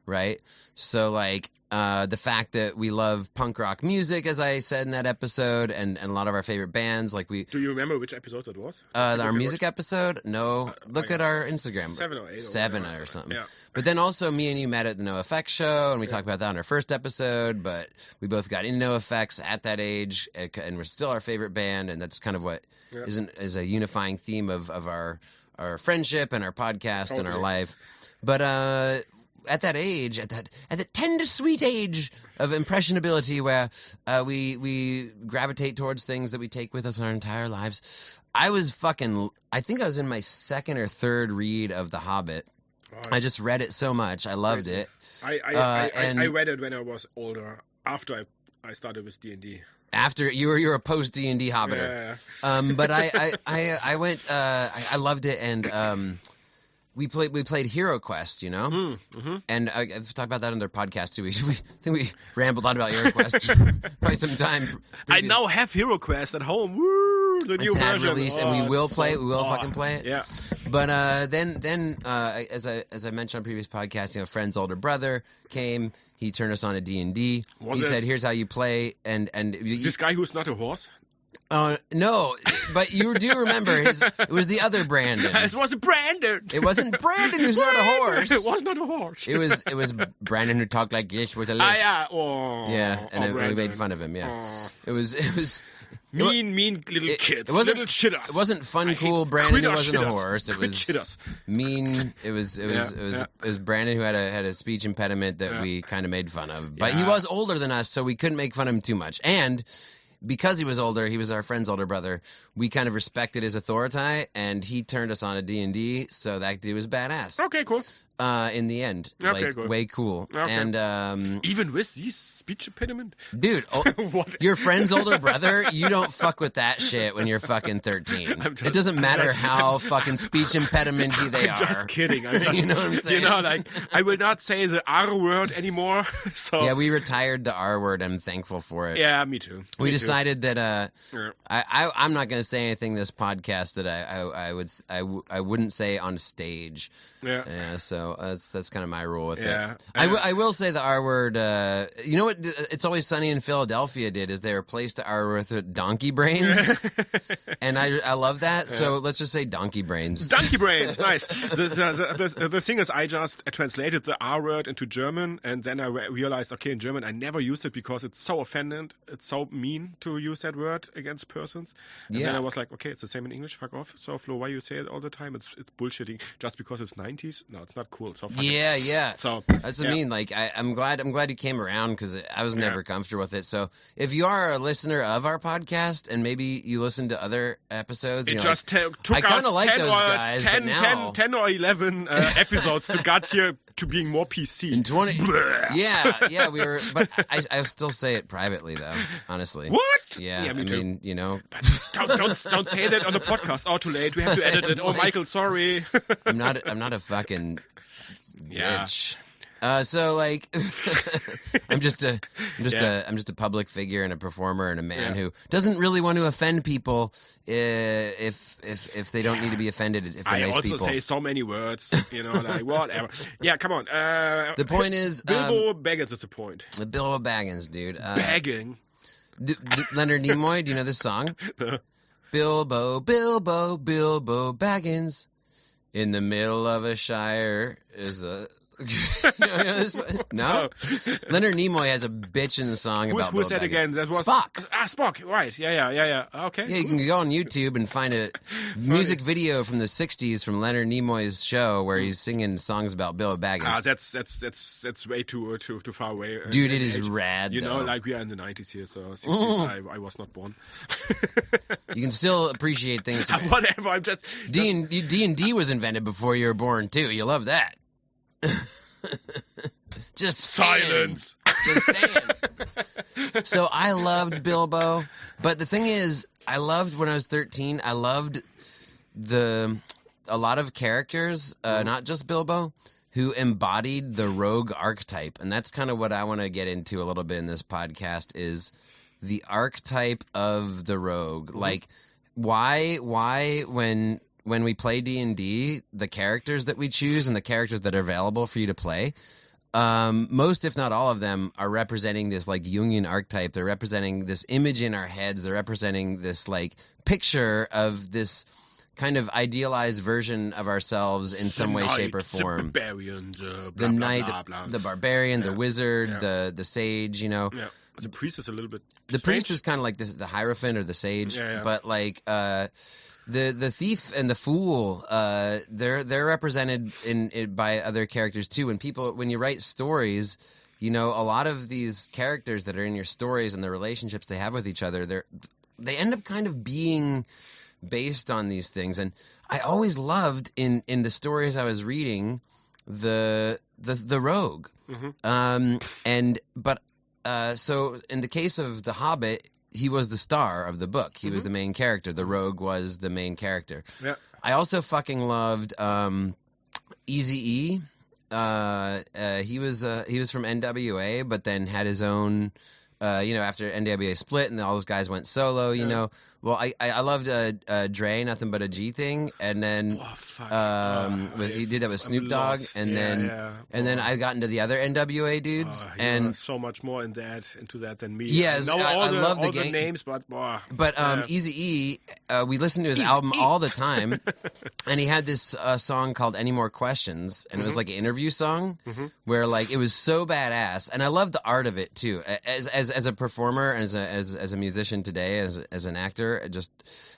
right? So, like, the fact that we love punk rock music, as I said in that episode, and a lot of our favorite bands, like we... Do you remember which episode that was? Our music episode? No. Look at our Instagram. 7 or 8. 7 or something. Yeah. But then also me and you met at the NoFX show, and we talked about that on our first episode, but we both got into NoFX at that age, and we're still our favorite band, and that's kind of what is a unifying theme of our friendship and our podcast and our life. But at that age, at that tender sweet age of impressionability where we gravitate towards things that we take with us our entire lives, I think I was in my second or third read of The Hobbit. I just read it so much. I loved it. I read it when I was older, after I started with D&D. After you're a post D&D hobbiter. Yeah. But I went. I loved it, and we played Hero Quest, you know. And I've talked about that on their podcast too. I think we rambled on about Hero Quest for probably some time. I now have Hero Quest at home. Woo! The new version. Release, and we will play it. We will fucking play it. Yeah. But then as I mentioned on previous podcasts, you know, friend's older brother came. He turned us on to D&D. He said, "Here's how you play." And this guy who's not a horse. No, but you do remember it was the other Brandon. It was Brandon. It wasn't Brandon who's not a horse. It was not a horse. It was Brandon who talked like this with a lisp. Yeah, and we made fun of him. Yeah, it was mean little kids. It wasn't little shitters. It wasn't fun, cool Brandon who wasn't a horse. It was shitters. Mean. It was Brandon who had a speech impediment that we kind of made fun of. But he was older than us, so we couldn't make fun of him too much. And because he was older, he was our friend's older brother, we kind of respected his authority, and he turned us on to D&D, so that dude was badass. Okay, cool. In the end. Cool. Way cool. Okay. And even with these speech impediment? Dude, your friend's older brother, you don't fuck with that shit when you're fucking 13. It doesn't matter how fucking speech impediment-y they are. I'm just kidding. You know what I'm saying? You know, like, I will not say the R word anymore. So. Yeah, we retired the R word. I'm thankful for it. Yeah, me too. We decided that I'm not going to say anything this podcast that I wouldn't say on stage. Yeah. So that's kind of my rule with it. I will say the R word. You know what? It's Always Sunny in Philadelphia did is they replaced the R word with donkey brains, and I love that. Yeah. So let's just say donkey brains. Donkey brains, nice. The thing is, I just translated the R word into German, and then I realized, okay, in German I never used it because it's so offended, it's so mean to use that word against persons. And then I was like, okay, it's the same in English. Fuck off. So Flo, why you say it all the time? It's bullshitting just because it's 90s. No, it's not cool. So fuck it. Yeah. So that's what I mean. Like I'm glad you came around because I was never comfortable with it. So if you are a listener of our podcast and maybe you listen to other episodes, it just took us like 10 those guys, 10 or 11 episodes to get here to being more PC. In 20, yeah, we were. But I still say it privately though. Honestly, what? Yeah, me too. I mean, you know, but don't say that on the podcast. Oh, too late. We have to edit it. Oh, Michael, sorry. I'm not a fucking bitch. So like, I'm just a public figure and a performer and a man who doesn't really want to offend people if they don't need to be offended if they're nice people. I also say so many words, you know, like whatever. Yeah, come on. The point is, Bilbo Baggins is the point. The Bilbo Baggins, dude. Bagging. Leonard Nimoy, do you know this song? Bilbo Baggins. In the middle of a shire is a No? Leonard Nimoy has a bitchin' song about Who's Bill that Baggins. again? That was Spock. Spock. Right. Yeah. Okay. Yeah, you can go on YouTube and find a music video from the '60s from Leonard Nimoy's show where he's singing songs about Bill Baggins. That's way too far away. Dude, it is rad. You know, though. like we are in the 90s here, so 60s. I was not born. You can still appreciate things. Whatever. I'm just D&D was invented before you were born too. You love that. Just silence. Just saying. So I loved Bilbo, but the thing is, I loved when I was 13. I loved a lot of characters, not just Bilbo, who embodied the rogue archetype, and that's kind of what I want to get into a little bit in this podcast. Is the archetype of the rogue, like why when we play D&D, the characters that we choose and the characters that are available for you to play, most, if not all of them, are representing this like Jungian archetype. They're representing this image in our heads. They're representing this like picture of this kind of idealized version of ourselves in some way, shape, or form. The barbarian, the knight, blah, blah, blah. the barbarian, the wizard, the sage, you know. Yeah. The priest is a little bit The strange. priest is kind of like the Hierophant or the sage, but like the thief and the fool, they're represented by other characters too. When you write stories, you know, a lot of these characters that are in your stories and the relationships they have with each other, they end up kind of being based on these things. And I always loved in the stories I was reading the rogue, so in the case of The Hobbit, he was the star of the book. He was the main character. The rogue was the main character. Yeah. I also fucking loved Eazy-E. He was from NWA, but then had his own. After NWA split and all those guys went solo. You know. Well, I loved Dre, Nothing But a G Thing, and then he did that with Snoop Dogg, and then I got into the other NWA dudes, and so much more into that than me. Yes, I love the names, but Eazy-E, we listened to his album all the time, and he had this song called "Any More Questions," and it was like an interview song where like it was so badass, and I love the art of it too. As a performer, as a musician today, as an actor.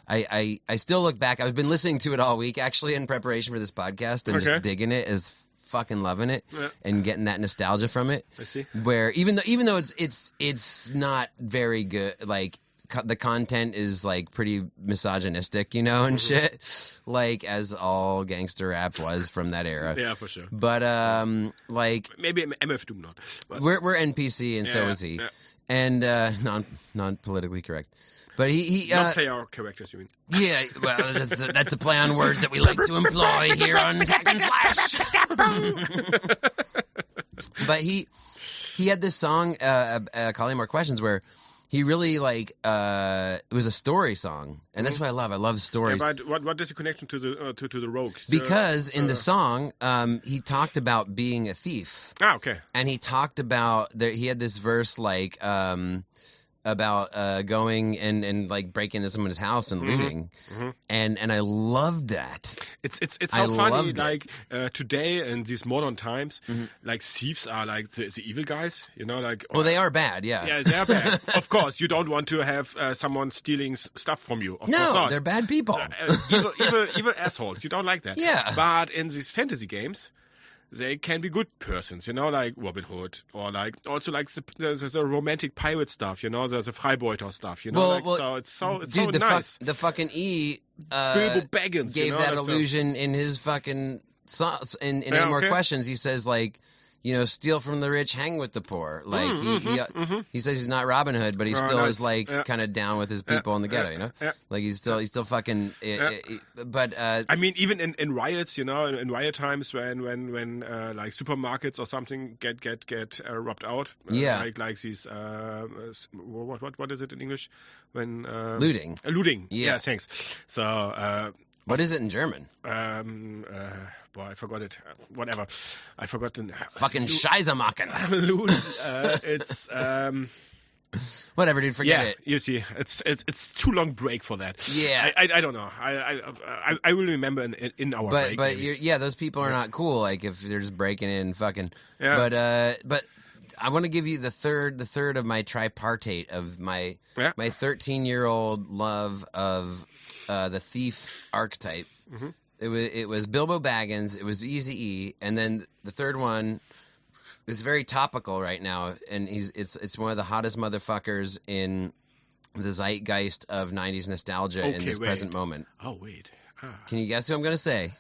I still look back. I've been listening to it all week, actually, in preparation for this podcast, and just digging it, is fucking loving it, and getting that nostalgia from it. I see. Where even though it's not very good, like the content is like pretty misogynistic, you know, and shit, like as all gangster rap was from that era. Yeah, for sure. But like maybe MF Doom not. But... We're NPC, and so is he, and non politically correct. But he not play our characters, you mean? Yeah, well, that's a play on words that we like to employ here on Hack and Slash. But he had this song, Calling More Questions, where he really like it was a story song, and that's what I love. I love stories. Yeah, but what is the connection to the rogue? Because in the song, he talked about being a thief. Ah, okay. And he talked about he had this verse like. About going and like breaking into someone's house and looting, and I loved that. It's so funny. Like today in these modern times, like thieves are like the evil guys. You know, like they are bad. Yeah, yeah, they are bad. Of course, you don't want to have someone stealing stuff from you. Of course not. They're bad people. Evil assholes. You don't like that. Yeah, but in these fantasy games, they can be good persons, you know, like Robin Hood, or like also like the romantic pirate stuff, you know, the Freibeuter stuff, you know. So it's so nice. The fucking Bilbo Baggins gave that illusion in his fucking songs. In Any More Questions, he says like, you know, steal from the rich, hang with the poor. Like he says he's not Robin Hood, but he still is like kind of down with his people in the ghetto. You know, like he's still fucking. But I mean, even in riots, you know, in riot times when like supermarkets or something get robbed out. Like these what is it in English when looting. Looting. Yeah, thanks. So. What is it in German? Boy, I forgot it. Whatever. I forgot the... Fucking Scheiße machen. It's... Whatever, dude. Forget Yeah, it. you see, it's too long break for that. Yeah. I don't know. I will remember in our break. But maybe. those people are not cool. Like if they're just breaking in, fucking. Yeah. But I want to give you the third of my tripartite of my 13-year-old love of the thief archetype. Mm-hmm. It was Bilbo Baggins. It was Eazy-E, and then the third one is very topical right now, and it's one of the hottest motherfuckers in the zeitgeist of 90s nostalgia in this present moment. Oh wait. Can you guess who I'm going to say?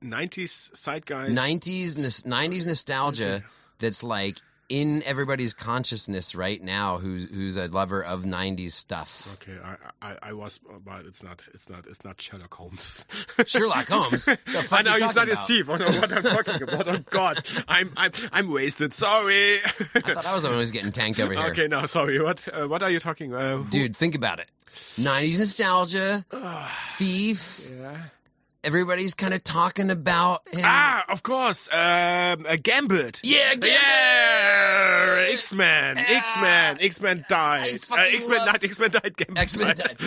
90s zeitgeist. 90s nostalgia that's like in everybody's consciousness right now who's a lover of 90s stuff. Okay, I was, but it's not Sherlock Holmes. Sherlock Holmes? The fuck I know you he's talking not a about? thief. I know what I'm talking about. Oh God, I'm wasted. Sorry. I thought I was the one who was getting tanked over here. Okay, no, sorry. What are you talking? Dude, think about it. 90s nostalgia, thief. Yeah. Everybody's kind of talking about him. Of course. Gambit. Yeah, Gambit! Yeah, X-Men. X-Men died. X-Men died. Gambit X-Men died.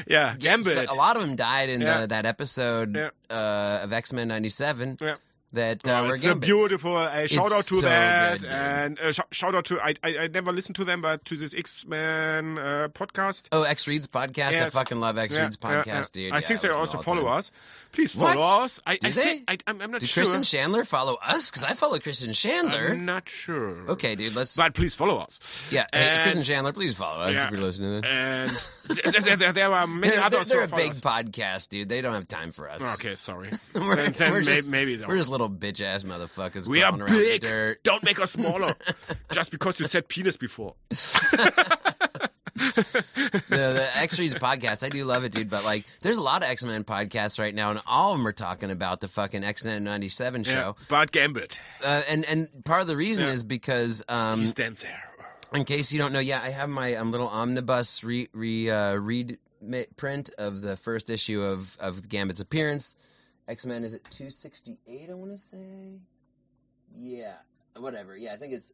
Yeah, Gambit. So a lot of them died in that episode of X-Men 97. Yeah. That were it's a Gambit. beautiful shout out to so that, good, dude. and shout out to I never listened to them, but to this X-Men podcast. Oh, X Reads podcast. I Yes. fucking love X Reads podcast, dude. I think they listen also all the follow time. us. Please follow What? us. I'm not Do sure. Kristen Chandler follow us? Because I follow Kristen Chandler. I'm not sure. Okay, dude. Let's. But please follow us. Yeah, hey, And- Kristen Chandler, please follow us if you're listening to this. And there are many others. They're a who follow big us. podcast, dude. They don't have time for us. Okay, sorry. We're, Then we're just, maybe they're we're just little bitch ass motherfuckers. We are crawling around the big. dirt. Don't make us smaller. Just because you said penis before. The X-Reads podcast, I do love it, dude. But like, there's a lot of X-Men podcasts right now, and all of them are talking about the fucking X-Men 97 show. Yeah, but Gambit. And part of the reason is because He stands there. in case you don't know, I have my little omnibus read print of the first issue of Gambit's appearance. X-Men, is it 268, I want to say? Yeah, whatever. Yeah, I think it's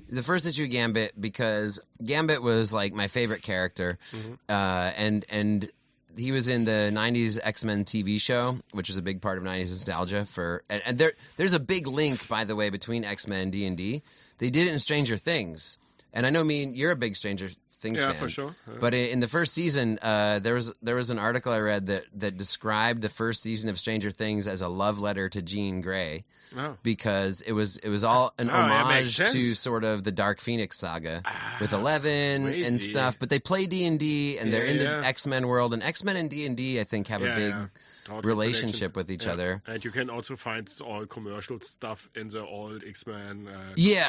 the first issue of Gambit, because Gambit was like my favorite character. And he was in the 90s X-Men TV show, which was a big part of 90s nostalgia and there's a big link, by the way, between X-Men and D&D. They did it in Stranger Things. And I know, you're a big Stranger Things fan. Yeah, for sure. Yeah. But in the first season, there was an article I read that described the first season of Stranger Things as a love letter to Jean Grey, because it was all an that homage makes sense. to sort of the Dark Phoenix saga with 11 crazy. and stuff. But they play D&D, and they're in the Yeah. X-Men world, and X-Men and D&D, I think, have a big Total relationship connection. with each Yeah. other. And you can also find all commercial stuff in the old X-Men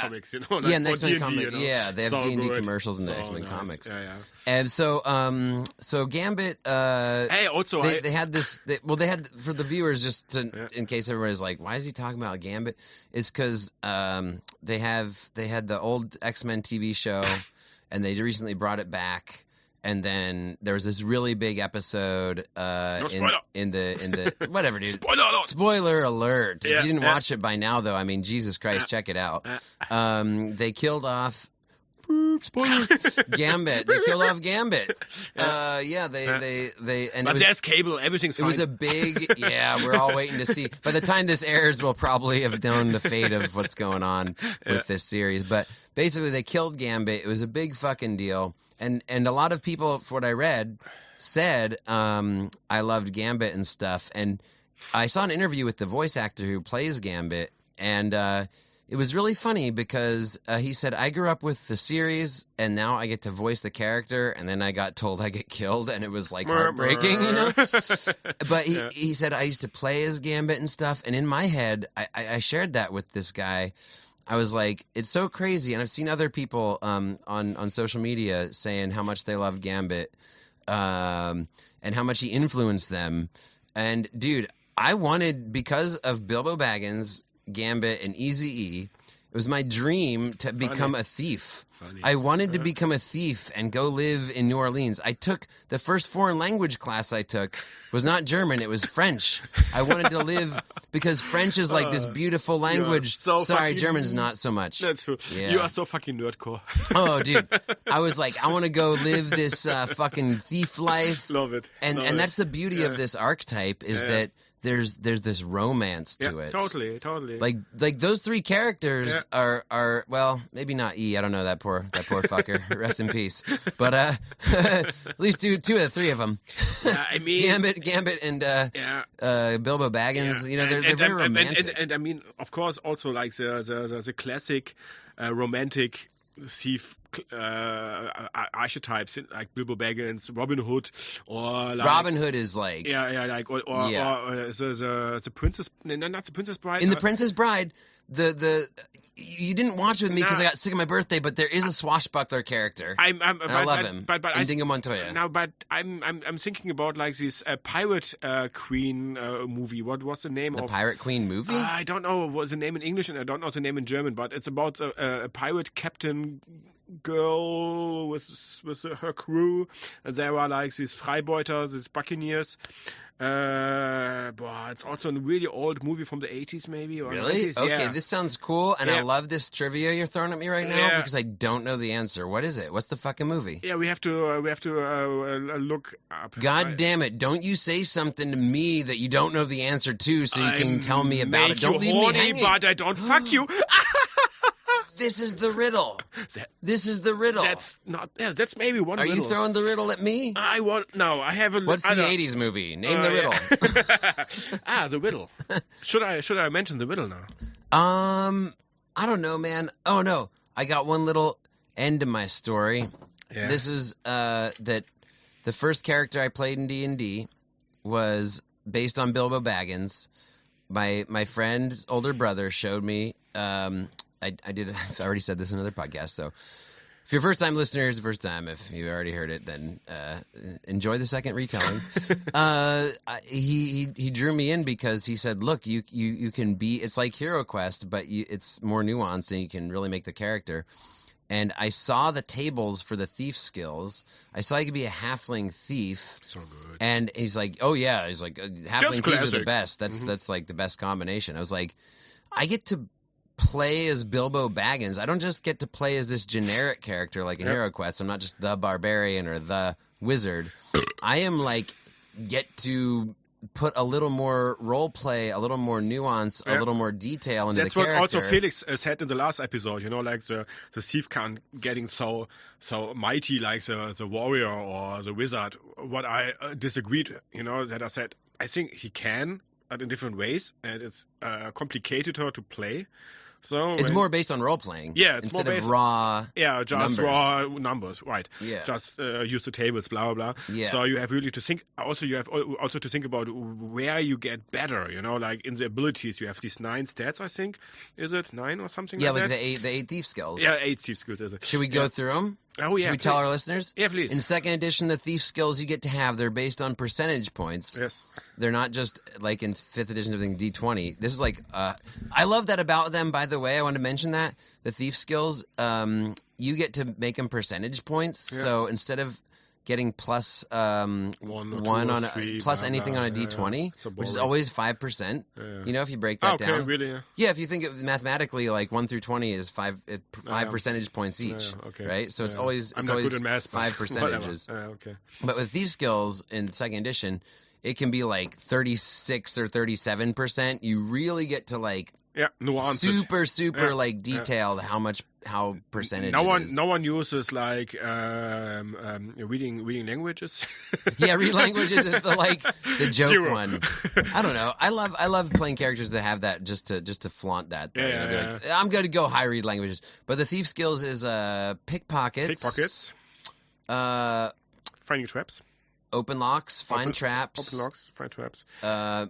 comics, and for X-Men D&D, comic. Yeah, they have So D&D good. commercials in the So X-Men nice. comics. Yeah. And so Gambit. Hey, also, they had this. They had, for the viewers, just to, in case everybody's like, why is he talking about Gambit? It's because they had the old X-Men TV show, and they recently brought it back. And then there was this really big episode spoiler. in the whatever, dude. Spoiler alert! Spoiler alert! Yeah, If you didn't yeah. watch it by now, though, Jesus Christ, check it out. They killed off. Spoiler. Gambit. They killed off Gambit. They and But it was, there's cable. Everything's it fine. was a big, we're all waiting to see. By the time this airs, we'll probably have known the fate of what's going on with this series. But basically, they killed Gambit. It was a big fucking deal. And a lot of people, for what I read, said I loved Gambit and stuff. And I saw an interview with the voice actor who plays Gambit, and it was really funny because he said, I grew up with the series, and now I get to voice the character, and then I got told I get killed, and it was like heartbreaking, you know? But he said, I used to play as Gambit and stuff, and in my head, I shared that with this guy. I was like, it's so crazy, and I've seen other people on social media saying how much they love Gambit and how much he influenced them. And, dude, I wanted, because of Bilbo Baggins, Gambit, and Eazy-E, it was my dream to become a thief. I wanted to become a thief and go live in New Orleans. I took the first foreign language class I took was not German, it was French. I wanted to live because French is like this beautiful language. so Sorry, fucking- German's not so much. That's true. Yeah. You are so fucking nerdcore. Oh, dude. I was like, I want to go live this fucking thief life. Love it. And Love and it. that's the beauty of this archetype is that there's this romance to it. Totally. Like those three characters are well, maybe not E. I don't know that poor fucker. Rest in peace. But at least two of the three of them. I mean, Gambit, and Bilbo Baggins. You know, they're very romantic. And I mean, of course, also like the classic romantic thief archetypes like Bilbo Baggins, Robin Hood, or like Robin Hood is like like or the Princess, no, not the Princess Bride. in the Princess Bride. The you didn't watch it with me because I got sick on my birthday, but there is a swashbuckler character. I love him. But Indigo Montoya. Now, but I'm thinking about like this pirate queen movie. What was the name The of Pirate Queen movie? I don't know what the name in English, and I don't know the name in German. But it's about a pirate captain girl with her crew, and there are like these Freibeuter, these buccaneers. It's also a really old movie from the 80s, maybe. Or Really? 90s. Okay, Yeah. this sounds cool, and I Yeah. love this trivia you're throwing at me right now Yeah. because I don't know the answer. What is it? What's the fucking movie? Yeah, we have to look up. God damn it! Don't you say something to me that you don't know the answer to, so you can tell me about make it. Don't you leave horny, me hanging. but I don't fuck you. This is the riddle. This is the riddle. That's not. Yeah, that's maybe one. Are you riddle. throwing the riddle at me? I want. No, I have a. What's the other- 80s movie? Name the yeah. riddle. The riddle. Should I mention the riddle now? I don't know, man. Oh no, I got one little end to my story. Yeah. This is that the first character I played in D&D was based on Bilbo Baggins. My friend's older brother showed me. I already said this in another podcast, so if you're a first-time listener, it's the first time. If you already heard it, then enjoy the second retelling. He drew me in because he said, look, you can be, it's like Hero Quest, but it's more nuanced and you can really make the character. And I saw the tables for the thief skills. I saw you could be a halfling thief. So good. And he's like, oh yeah, he's like, halfling thieves are the classic. best. That's like the best combination. I was like, I get to play as Bilbo Baggins. I don't just get to play as this generic character like in Hero Quest. I'm not just the barbarian or the wizard. I am like, get to put a little more role play, a little more nuance, a little more detail into That's the what character. also Felix said in the last episode. You know, like the thief can't getting so mighty like the warrior or the wizard. What I disagreed. You know, that I said I think he can, but in different ways, and it's complicated her to play. So it's more based on role playing. Yeah, it's instead more of based- raw. Yeah, just numbers. raw numbers, right? Yeah. Just use the tables, blah blah blah. Yeah. So you have really to think. Also, you have also to think about where you get better. You know, like in the abilities, you have these 9 stats. I think is it 9 or something? Yeah, like like that? the eight thief skills. Yeah, 8 thief skills. Is it? Should we go through them? Oh yeah. Should we tell please. our listeners? Yeah, please. In second edition, the thief skills you get to have, they're based on percentage points. Yes. They're not just like in 5th edition of the D20. This is like, I love that about them, by the way. I wanted to mention that. The thief skills, you get to make them percentage points. Yeah. So instead of getting plus One or two one or on three, plus blah, anything blah. on a D20, Yeah. So which is boring. always 5%. Yeah. You know, if you break that Okay, down. really. Yeah. Yeah, if you think it mathematically, like 1 through 20 is 5 percentage points each, okay. right? So it's Yeah. always I'm it's not always good at math, but 5 percentages. whatever. Okay. But with thief skills in second edition, it can be like 36 or 37%. You really get to like Yeah, nuance. super Yeah. like detailed how percentage No it one, is. no one uses like reading languages. Yeah, read languages is the joke 0. one. I don't know. I love playing characters that have that just to flaunt that. Though, Yeah, you know, yeah, be like, I'm going to go high read languages. But the thief skills is pickpockets, Finding traps. open locks, find traps, Open locks, find traps.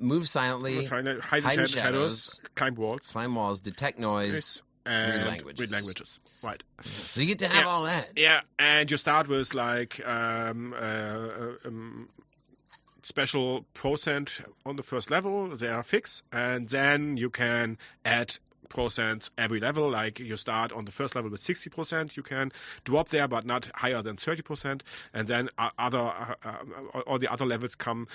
move silently, Hide in hide in shadows, climb walls. climb walls, detect noise. And languages. read languages. Right. So you get to have all that. Yeah, and you start with like special % on the first level. They are fixed, and then you can add 10% every level. Like you start on the first level with 60%, you can drop there, but not higher than 30%. And then all the other levels come,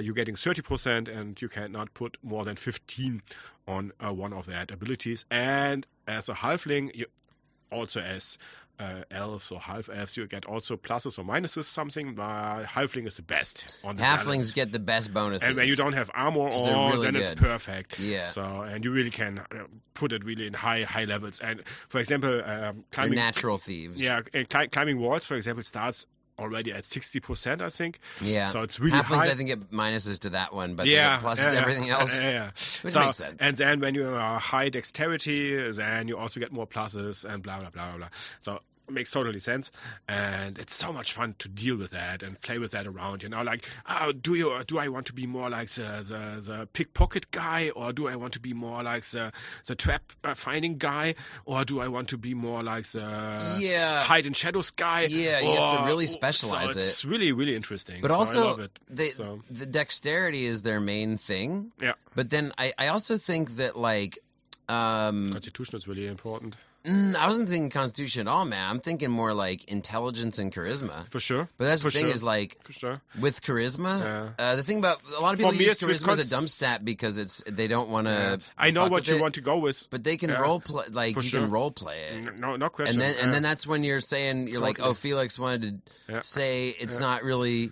you're getting 30%, and you cannot put more than 15 on one of that abilities. And as a halfling, you also as elves or half-elves, you get also pluses or minuses something, but halfling is the best on the Halflings balance. get the best bonuses. And when you don't have armor they're on, really then it's good. perfect. Yeah. So, and you really can put it really in high levels. And for example, They're climbing... natural thieves. Yeah, climbing walls, for example, starts already at 60%, I think. Yeah. So it's really Halflings, high. I think, get minuses to that one, but Yeah, they get pluses to everything else. Yeah. Which So, makes sense. And then when you are high dexterity, then you also get more pluses and blah, blah, blah, blah, blah. So it makes totally sense. And it's so much fun to deal with that and play with that around, you know, like, do I want to be more like the pickpocket guy, or do I want to be more like the trap finding guy, or do I want to be more like the hide and shadows guy? Yeah, you have to really specialize so it's it. really, really interesting. But So also, I love it. the dexterity is their main thing. Yeah. But then I also think that, like... Constitution is really important. I wasn't thinking Constitution at all, man. I'm thinking more like intelligence and charisma. For sure. But that's the thing sure. is, like, For sure. with charisma, Yeah. the thing about a lot of people For me, use it's with charisma as a dumb stat because they don't want to. I know what you want to go with. But they can role play, like For you sure. can role play it. No question. And then that's when you're saying like, Totally. oh, Felix wanted to say it's not really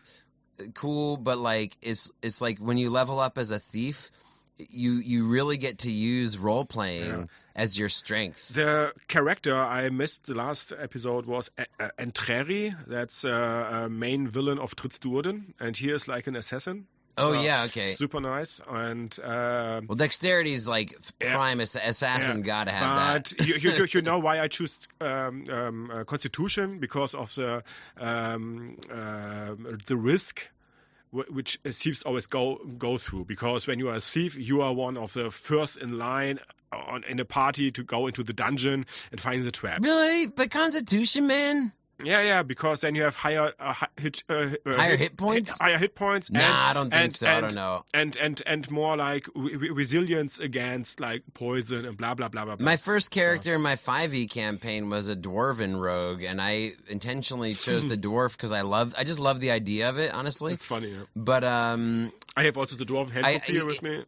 cool, but like it's like when you level up as a thief, you really get to use role playing as your strength. The character I missed the last episode was Entreri. That's a main villain of Trittstuden, and he is like an assassin. Oh, So, yeah, okay. Super nice. And Well, dexterity is like prime assassin. Gotta have that. But you know why I choose Constitution? Because of the risk which thieves always go through. Because when you are a thief, you are one of the first in line in a party to go into the dungeon and find the traps. Really? But Constitution, man? Yeah, because then you have higher hit points. Higher hit points. Nah, I don't think so. I don't know. And more like resilience against like poison and blah blah blah blah. My first character in my 5e campaign was a dwarven rogue, and I intentionally chose the dwarf because I just love the idea of it. Honestly, it's funny. Yeah. But I have also the dwarven handbook here with me.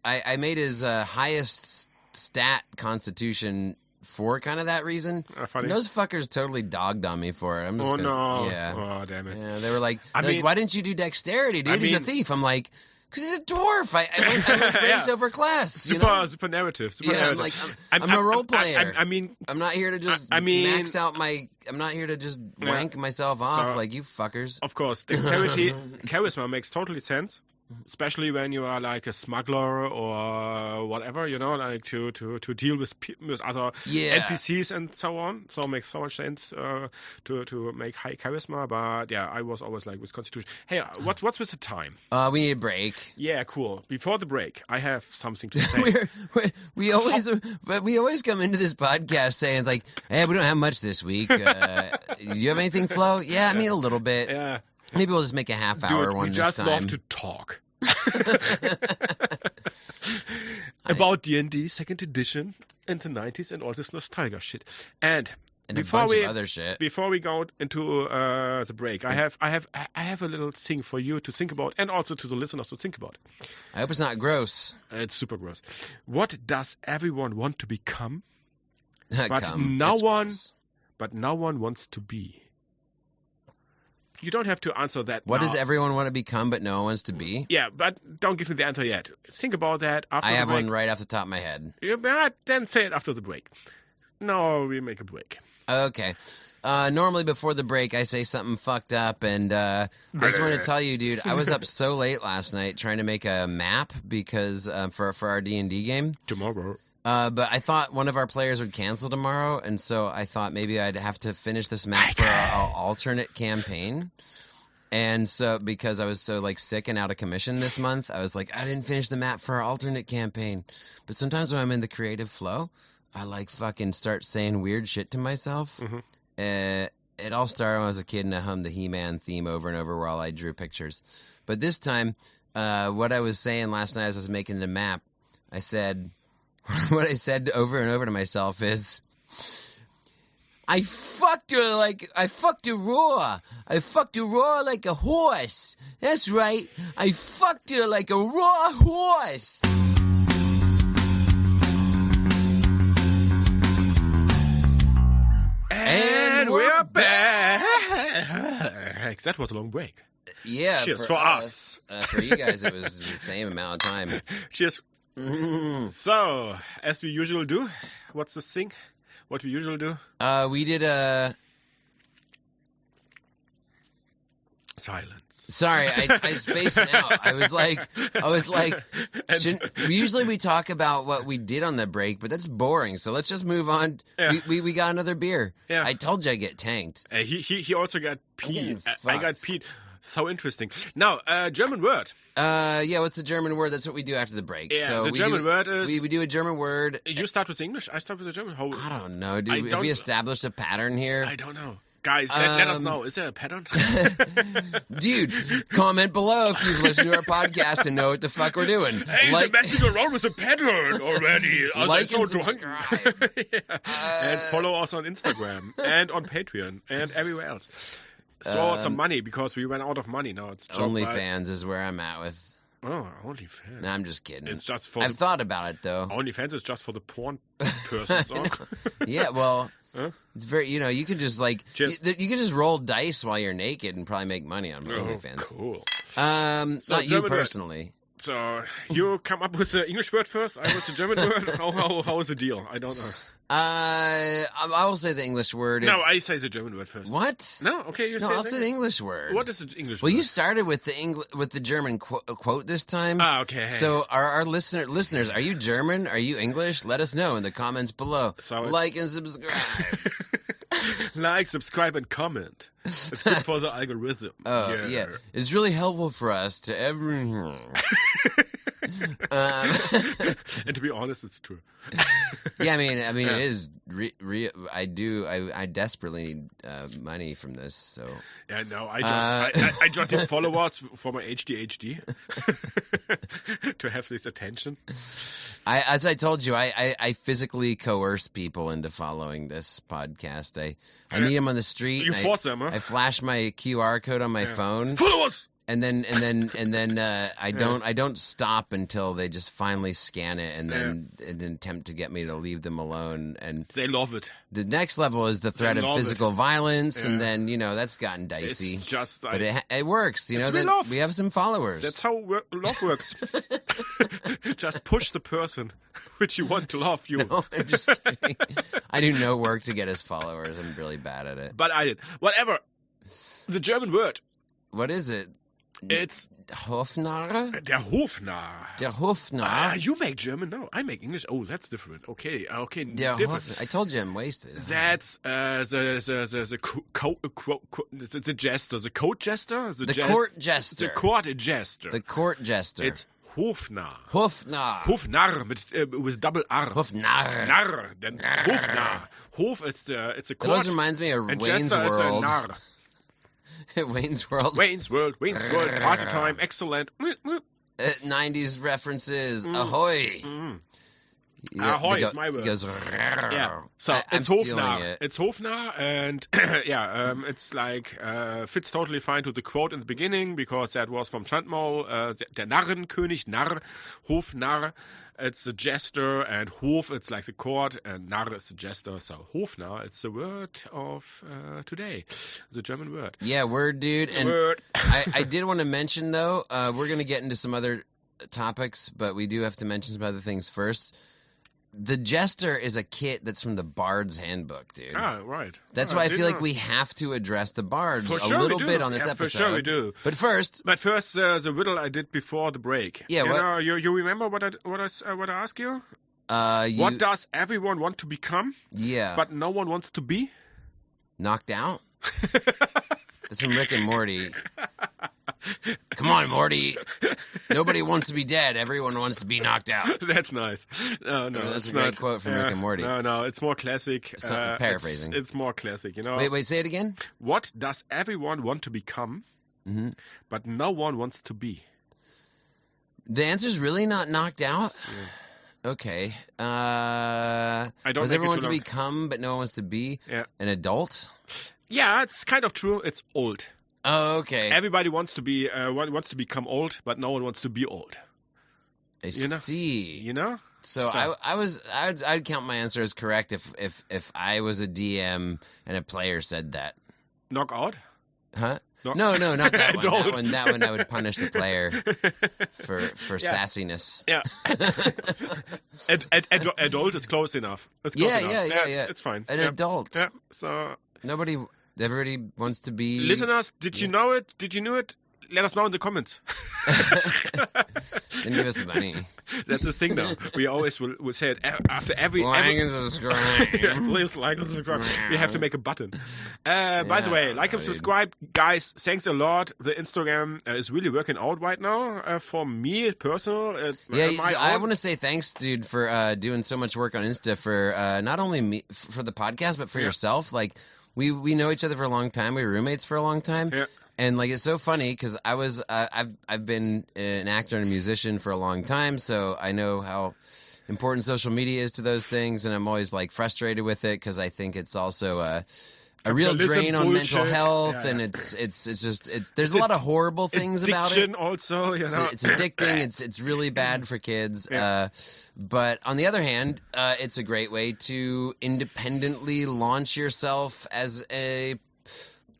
I made his highest stat Constitution for kind of that reason. Funny. Those fuckers totally dogged on me for it. I'm just Yeah. Oh, damn it. Yeah, they were like, why didn't you do dexterity, dude? He's a thief. I'm like, because he's a dwarf. I went race over class. Super narrative. I'm like, I'm a role player. I'm not here to just max out my. I'm not here to just wank myself off like you fuckers. Of course, dexterity, charisma makes totally sense. Especially when you are like a smuggler or whatever, you know, like to deal with other NPCs and so on. So it makes so much sense to make high charisma. But yeah, I was always like with Constitution. Hey, what's with the time? We need a break. Yeah, cool. Before the break, I have something to say. we always come into this podcast saying like, hey, we don't have much this week. Do you have anything, Flo? Yeah, I mean a little bit. Yeah. Maybe we'll just make a half-hour one this time. We just love to talk. About D&D 2nd edition in the 90s and all this nostalgia shit. And before a bunch of other shit. Before we go into the break, I have a little thing for you to think about, and also to the listeners to think about. I hope it's not gross. It's super gross. What does everyone want to become? But no one wants to be. You don't have to answer that. What does everyone want to become but no one wants to be? Yeah, but don't give me the answer yet. Think about that after the break. I have one right off the top of my head. Yeah, but then say it after the break. No, we make a break. Okay. Normally before the break, I say something fucked up, and I just want to tell you, dude, I was up so late last night trying to make a map because for our D&D game. Tomorrow. But I thought one of our players would cancel tomorrow, and so I thought maybe I'd have to finish this map for our alternate campaign. And so because I was so like sick and out of commission this month, I was like, I didn't finish the map for our alternate campaign. But sometimes when I'm in the creative flow, I like fucking start saying weird shit to myself. Mm-hmm. It all started when I was a kid and I hummed the He-Man theme over and over while I drew pictures. But this time, what I was saying last night as I was making the map, I said... what I said over and over to myself is, I fucked her raw. I fucked her raw like a horse. That's right. I fucked her like a raw horse. And we're back. That was a long break. Yeah. Cheers for us. For you guys, it was the same amount of time. Cheers. So, as we usually do, what's this thing? What we usually do? We did a... Silence. Sorry, I spaced out. I was like, usually we talk about what we did on the break, but that's boring. So let's just move on. Yeah. We got another beer. Yeah. I told you I get tanked. He also got peed. I fucked. got peed. So interesting. Now, German word. Yeah, what's the German word? That's what we do after the break. Yeah, so the German word is... We do a German word. You start with English, I start with the German. I don't know, dude. Have we established a pattern here? I don't know. Guys, let us know. Is there a pattern? Dude, comment below if you've listened to our podcast and know what the fuck we're doing. Hey, they're messing around with a pattern already. Like and drunk. subscribe. Yeah. And follow us on Instagram and on Patreon and everywhere else. So some money because we ran out of money now. It's OnlyFans is where I'm at with. Oh, OnlyFans. No, I'm just kidding. It's just for I've thought about it though. OnlyFans is just for the porn persons. Yeah, well, Huh? it's very. You could just like you could just roll dice while you're naked and probably make money on OnlyFans. Cool. Not you German personally. So you come up with the English word first. I was the German word. How is the deal? I don't know. I will say the English word. No, I say the German word first. What? No, okay, you say I'll say the English word. What is the English Well, word? you started with the German quote this time. Ah, okay. So our listeners, are you German? Are you English? Let us know in the comments below. So like and subscribe. Like, subscribe, and comment. It's good for the algorithm. Oh, yeah. It's really helpful for us to everyone. And to be honest, it's true. Yeah, I mean, it is. I desperately need money from this. So Yeah, no, I just need followers for my ADHD to have this attention. As I told you, I physically coerce people into following this podcast. I meet them on the street. You force them, huh? I flash my QR code on my phone. Follow us. And then I don't stop until they just finally scan it and then attempt to get me to leave them alone. And They love it. the next level is the threat of physical violence, and then that's gotten dicey. It's just, but it works. It's real love. We have some followers. That's how love works. Just push the person which you want to love you. No, I'm just kidding. I do no work to get us followers. I'm really bad at it. But I did. Whatever. The German word. What is it? It's Hofnarr? der Hofnarr. Der Hofnarr. You make German? No, I make English. Oh, that's different. Okay, different. I told you I'm wasted. That's the jester, the court jester, The court jester. the court jester. The court jester. It's Hofnarr. Hofnarr. Hofnarr with double R. Hofnarr. Narr. Then Hofnarr. Hof. It's a court. It always reminds me of and Wayne's jester is a World. narr. Wayne's World. Wayne's World. Party time. Excellent. 90s references. Ahoy. Ahoy is my word. He goes, Yeah. So I'm it's stealing Hofnarr. it. It's Hofnarr, and it's like fits totally fine to the quote in the beginning because that was from Schandmaul, der Narrenkönig, Narr, Hofnarr. It's the jester, and Hof, it's like the court, and Narr is the jester. So Hofnarr, it's the word of today, the German word. Yeah, word, dude. And Word. I did want to mention, though, we're going to get into some other topics, but we do have to mention some other things first. The Jester is a kit that's from the Bard's Handbook, dude. Ah, right. That's why I feel like we have to address the Bards For a sure little we do. bit on this Yeah, episode. For sure we do. But first, the riddle I did before the break. Yeah, you remember what I asked you? What does everyone want to become? Yeah. But no one wants to be? Knocked out? That's from Rick and Morty. Come on, Morty. Nobody wants to be dead. Everyone wants to be knocked out. That's nice. No, that's it's a great not. quote from Rick and Morty. No, it's more classic. Paraphrasing. It's more classic, Wait, say it again? What does everyone want to become, but no one wants to be? The answer's really not knocked out? Okay. I don't was make it everyone too to long. become, but no one wants to be an adult? Yeah, it's kind of true. It's old. Oh, okay. Everybody wants to be wants to become old, but no one wants to be old. I see. You know? So I'd count my answer as correct if I was a DM and a player said that. Knock out? Huh? No, not that one. Don't. That one I would punish the player for sassiness. Yeah. Adult is close enough. It's close enough. Yeah. It's fine. An adult. Yeah. So Everybody wants to be. listeners, did you know it? Did you know it? Let us know in the comments. Then give us money. That's the thing, though. We always will say it after every. Like and subscribe. Please like and subscribe. We have to make a button. By the way, like and subscribe, guys. Thanks a lot. The Instagram is really working out right now for me, personal. I want to say thanks, dude, for doing so much work on Insta for not only me for the podcast, but for yourself. Like we know each other for a long time. We were roommates for a long time. Yeah. And like it's so funny because I've been an actor and a musician for a long time, so I know how important social media is to those things, and I'm always like frustrated with it because I think it's also a real drain on mental health, and it's there's a lot of horrible things about it. Addiction also, you know, it's addicting. It's really bad for kids. Yeah. But on the other hand, it's a great way to independently launch yourself as a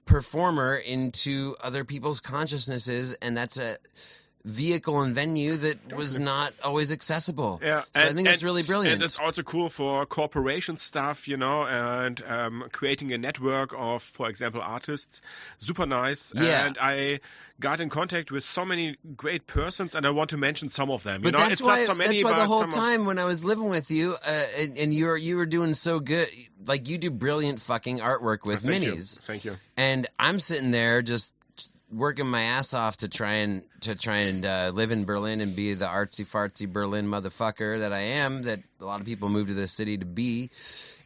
performer into other people's consciousnesses, and that's a vehicle and venue that was not always accessible. Yeah, so I think that's really brilliant. And it's also cool for corporation stuff, you know, and creating a network of, for example, artists. Super nice. Yeah. And I got in contact with so many great persons, and I want to mention some of them. But you know, that's it's why, not so many, that's why but the whole some time when I was living with you, and you were doing so good, like you do brilliant fucking artwork with minis. Thank you. And I'm sitting there just working my ass off to try and live in Berlin and be the artsy fartsy Berlin motherfucker that I am, that a lot of people move to this city to be.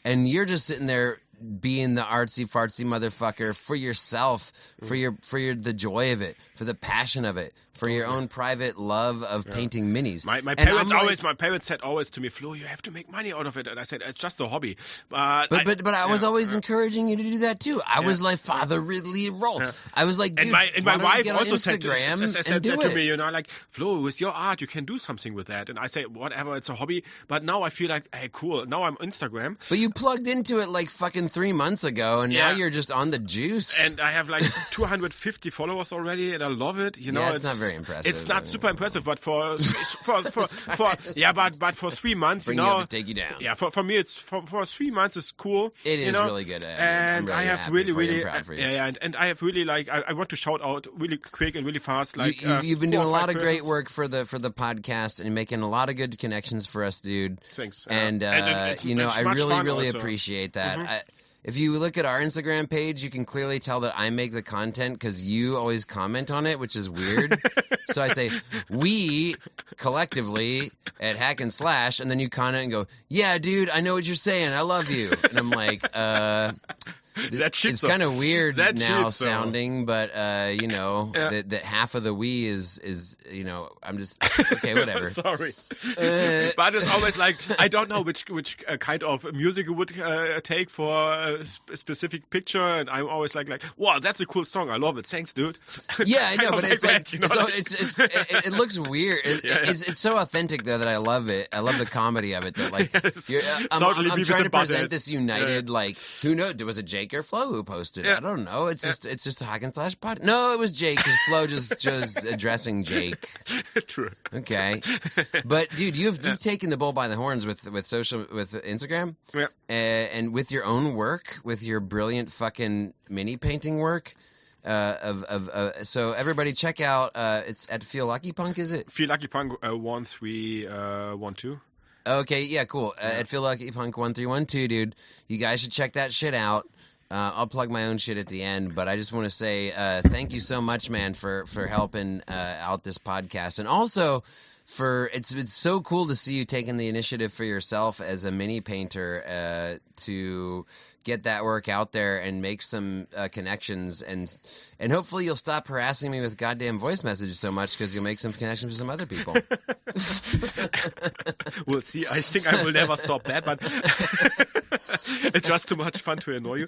And you're just sitting there being the artsy fartsy motherfucker for yourself, for the joy of it, for the passion of it, for your own private love of painting minis. My parents said always to me, Flo, you have to make money out of it. And I said, it's just a hobby. But I was always encouraging you to do that too. I was like, Father Ridley roll. Yeah. I was like, dude, and my wife also said that to me, you know, like, Flo, with your art, you can do something with that. And I say, whatever, it's a hobby. But now I feel like, hey, cool. Now I'm Instagram. But you plugged into it like fucking 3 months ago, and now you're just on the juice. And I have like 250 followers already, and I love it. You know, it's not very impressive. It's not super impressive, but for 3 months, bring you know, you up to take you down. Yeah, for me, it's for 3 months, it's cool. It is know? really good. And really I have happy really, for you. really, I'm proud for you. and I have really like I want to shout out really quick and really fast. Like you've been doing a lot of great persons. work for the podcast and making a lot of good connections for us, dude. Thanks. And you know, it's I much really, fun really also. appreciate that. Mm-hmm. If you look at our Instagram page, you can clearly tell that I make the content because you always comment on it, which is weird. So I say, we collectively at Hack and Slash, and then you comment and go, yeah, dude, I know what you're saying. I love you. And I'm like, it's kind of weird now sounding, but you know, that half of the we is you know, I'm just okay, whatever. Sorry, but it's always like I don't know which kind of music you would take for a specific picture, and I'm always like, wow, that's a cool song. I love it. Thanks, dude. Yeah, I know, but it's like that, you know? it looks weird. It's so authentic though that I love it. I love the comedy of it. That like I'm trying to present this united like who knows? Was it Jake or Flo who posted it? I don't know. It's just a Hack and Slash pod. No, it was Jake because Flo just addressing Jake. True. Okay, but dude, you've taken the bull by the horns with Instagram, and with your own work, with your brilliant fucking mini painting work. So everybody check out. It's at Feel Lucky Punk, is it? Feel Lucky Punk 1312. Okay, yeah, cool. At Feel Lucky Punk 1312, dude. You guys should check that shit out. I'll plug my own shit at the end, but I just want to say thank you so much, man, for helping out this podcast, and also for it's so cool to see you taking the initiative for yourself as a mini painter to get that work out there and make some connections, and hopefully you'll stop harassing me with goddamn voice messages so much because you'll make some connections with some other people. We'll see. I think I will never stop that, but it's just too much fun to annoy you.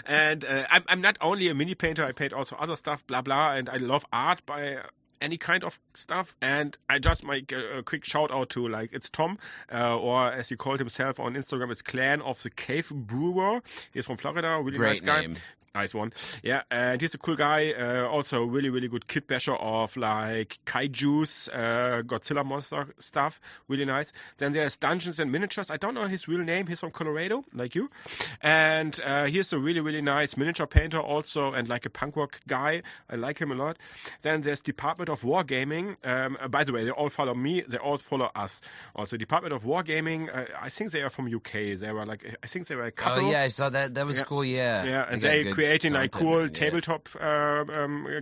And I'm not only a mini painter. I paint also other stuff, blah blah, and I love art by any kind of stuff. And I just make a quick shout out to, like, it's Tom, or as he called himself on Instagram, it's Clan of the Cave Brewer. He's from Florida, really nice guy. Name. Nice one. Yeah, and he's a cool guy. Also really, really good kit basher of, like, kaijus, Godzilla monster stuff. Really nice. Then there's Dungeons and Miniatures. I don't know his real name. He's from Colorado, like you. And he's a really, really nice miniature painter also, and like a punk rock guy. I like him a lot. Then there's Department of Wargaming. By the way, they all follow me. They all follow us. Also, Department of Wargaming, I think they are from UK. They were like, I think they were a couple. Oh, yeah, I saw that. That was cool, yeah. Yeah, and they creating like cool tabletop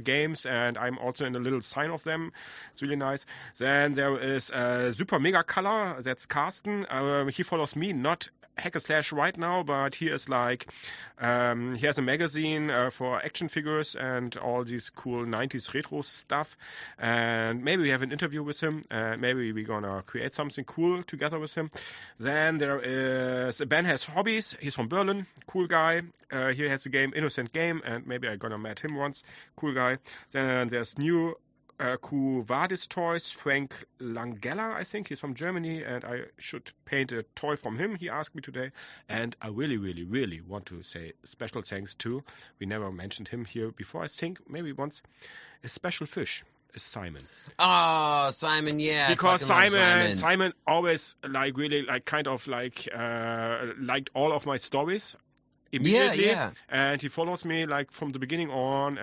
games, and I'm also in a little sign of them. It's really nice. Then there is Super Mega Color. That's Carsten. He follows me, not Hack and Slash right now, but he is like, he has a magazine for action figures and all these cool 90s retro stuff. And maybe we have an interview with him, and maybe we're gonna create something cool together with him. Then there is Ben Has Hobbies. He's from Berlin. Cool guy. He has the game Innocent Game, and maybe I'm gonna meet him once. Cool guy. Then there's new Kuvadis Toys, Frank Langella, I think. He's from Germany, and I should paint a toy from him, he asked me today. And I really, really, really want to say special thanks to, we never mentioned him here before, I think, maybe once, a special fish is Simon. Oh, Simon, yeah. Because Simon always, like, really, like, kind of, like, liked all of my stories immediately, and he follows me, like, from the beginning on.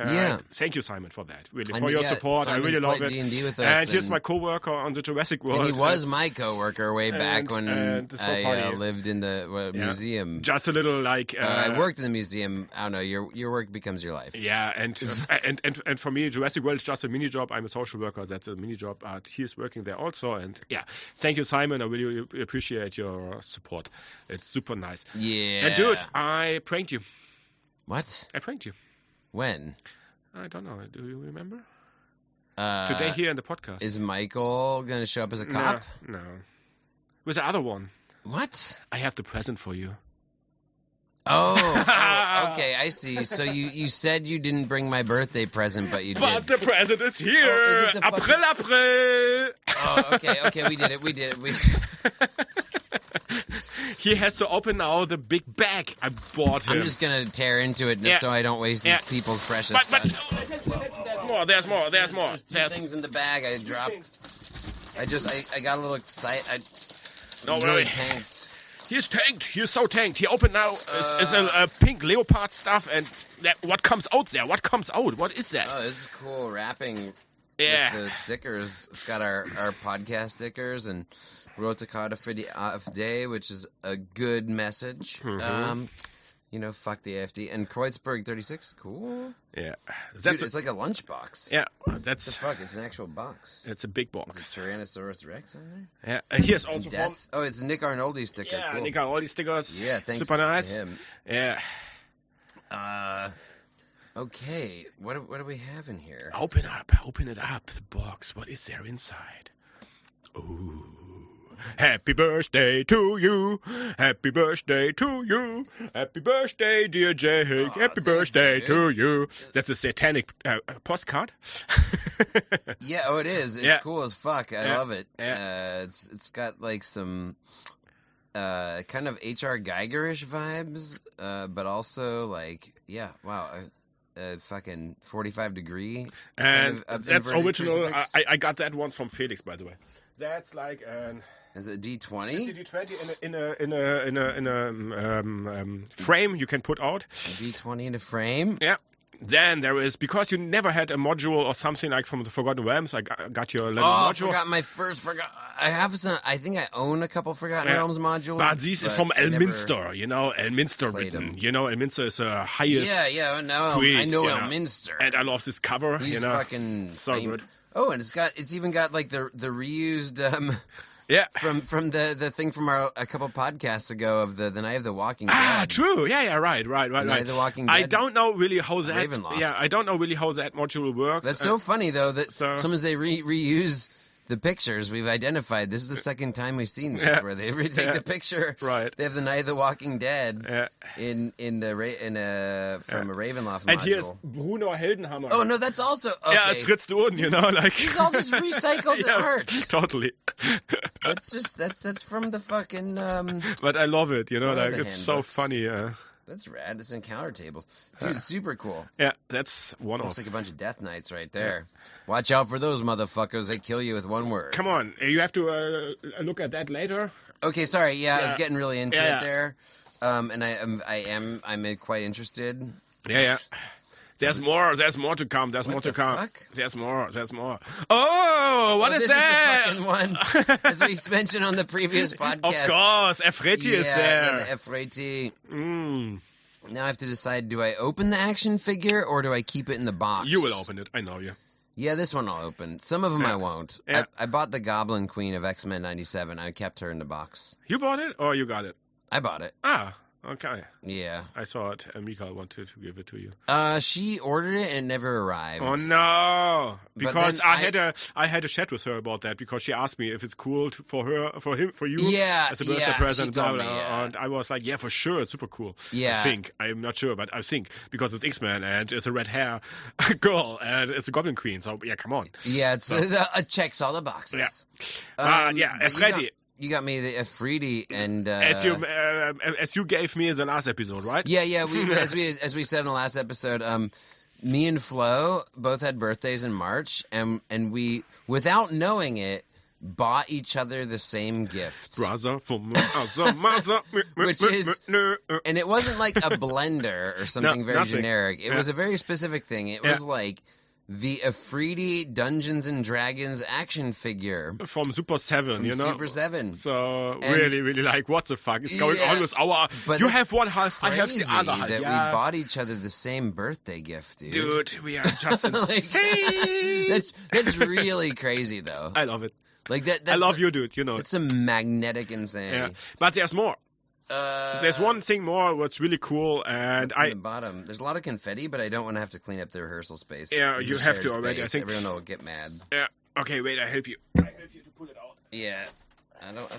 Thank you, Simon, for that. Really, for your support. Simon's I really love it. D&D with us, and he's my co-worker on the Jurassic World. And he was my co-worker way back when I lived in the museum. Just a little, like, I worked in the museum. I don't know. Your work becomes your life. Yeah, and for me, Jurassic World is just a mini job. I'm a social worker. That's a mini job, but he's working there also. And yeah, thank you, Simon. I really appreciate your support. It's super nice. Yeah. And dude, I pranked you. What? I pranked you. When? I don't know. Do you remember? Today here in the podcast. Is Michael going to show up as a cop? No. With the other one. What? I have the present for you. Oh, okay, I see. So you said you didn't bring my birthday present, but you did. But the present is here. Oh, is it the April. Oh, okay, we did it. He has to open now the big bag I bought him. I'm just going to tear into it so I don't waste these people's precious But time. there's more. There's two things in the bag I dropped. I got a little excited. Don't really worry. Tanked. He's tanked. He's so tanked. He opened now. It's a pink leopard stuff, and what comes out there? What comes out? What is that? Oh, this is cool wrapping. Yeah. With the stickers. It's got our podcast stickers and Rotakata for the AfD, which is a good message. Mm-hmm. Fuck the AfD. And Kreuzberg 36, cool. Yeah. Dude, it's like a lunchbox. Yeah. What the fuck? It's an actual box. It's a big box. Is Tyrannosaurus Rex on there? Yeah. And here's also Death. Oh, it's a Nick Arnoldi sticker. Yeah, cool. Nick Arnoldi stickers. Yeah, thanks Super nice. to him. Yeah. Okay. What do we have in here? Open it up, the box. What is there inside? Ooh. Happy birthday to you. Happy birthday to you. Happy birthday, dear Jake. Happy birthday to you. That's a satanic postcard. Yeah, it is. It's cool as fuck. I love it. Yeah. It's got like some kind of H.R. Geigerish vibes, but also like, wow. Fucking 45 degree. And that's original. Crucifix. I got that once from Felix, by the way. That's like an. Is it D20? It's a D20 in a frame you can put out. A D20 in a frame? Yeah. Then there is, because you never had a module or something like from the Forgotten Realms, I got your little module. I forgot my first I have some, I think I own a couple Forgotten Realms modules. But this is from Elminster, Elminster written. Elminster is the highest priest, I know Elminster. And I love this cover, He's fucking so good. Oh, and it's even got like the reused from the thing from a couple podcasts ago of the Night of the Walking Dead. Ah, true. Yeah, right. Night of the Walking Dead. I don't know really how that. Ravenloft. Yeah, I don't know really how that module works. That's so funny though that sometimes they reuse the pictures, we've identified this is the second time we've seen this, where they retake the picture. Right. They have the Night of the Walking Dead from a Ravenloft module. And here's Bruno Heldenhammer. Oh no, that's also okay. Yeah, Fritz Durden, like he's all just recycled art. Totally. That's from the fucking. But I love it, like it's so handbooks. funny. That's rad. It's encounter tables, dude. Super cool. Yeah, that's one Looks of. like a bunch of Death Knights right there. Watch out for those motherfuckers. They kill you with one word. Come on, you have to look at that later. Okay, sorry. Yeah, I was getting really into Yeah. it there. And I'm quite interested. Yeah. There's more to come. There's more to come. Fuck? There's more. Oh, what is this that? Is the fucking one, as we mentioned on the previous podcast. Of course, Efreti is there. Yeah, the Efreti. Now I have to decide, do I open the action figure or do I keep it in the box? You will open it. I know you. Yeah, this one I'll open. Some of them I won't. Yeah. I bought the Goblin Queen of X-Men 97. I kept her in the box. You bought it or you got it? I bought it. Ah, okay. Yeah. I saw it. Mika wanted to give it to you. She ordered it and it never arrived. Oh no! But Because then I had a chat with her about that because she asked me if it's cool for you Yeah, as a birthday yeah, present. she told blah, blah, me, yeah. And I was like, yeah, for sure, it's super cool. Yeah. I think I'm not sure, but I think because it's X-Men and it's a red hair girl and it's a Goblin Queen. So yeah, come on. Yeah, it checks all the boxes. Yeah, but Efreti. You got me the Efreti and As you gave me in the last episode, right? Yeah. As we said in the last episode, me and Flo both had birthdays in March, and we, without knowing it, bought each other the same gift. Brother from mother, Which is, and it wasn't like a blender or something very nothing. generic. It was a very specific thing. It was like the Efreti Dungeons and Dragons action figure from Super 7, from Super 7. So And- really like, what the fuck is going on with our... But you that's have one half, I have the crazy other half. that Yeah. we bought each other the same birthday gift, dude. Dude, we are just insane. That's really crazy, though. I love it. Like that. I love you, dude. You know it. It's a magnetic Yeah. insanity. But there's more. There's one thing more what's really cool, and It's in the bottom. There's a lot of confetti, but I don't want to have to clean up the rehersal space. Yeah, It's you a have shared to already, space. I think. Everyone will get mad. Yeah. Okay, wait. I help you. I help you to pull it out. Yeah. I don't.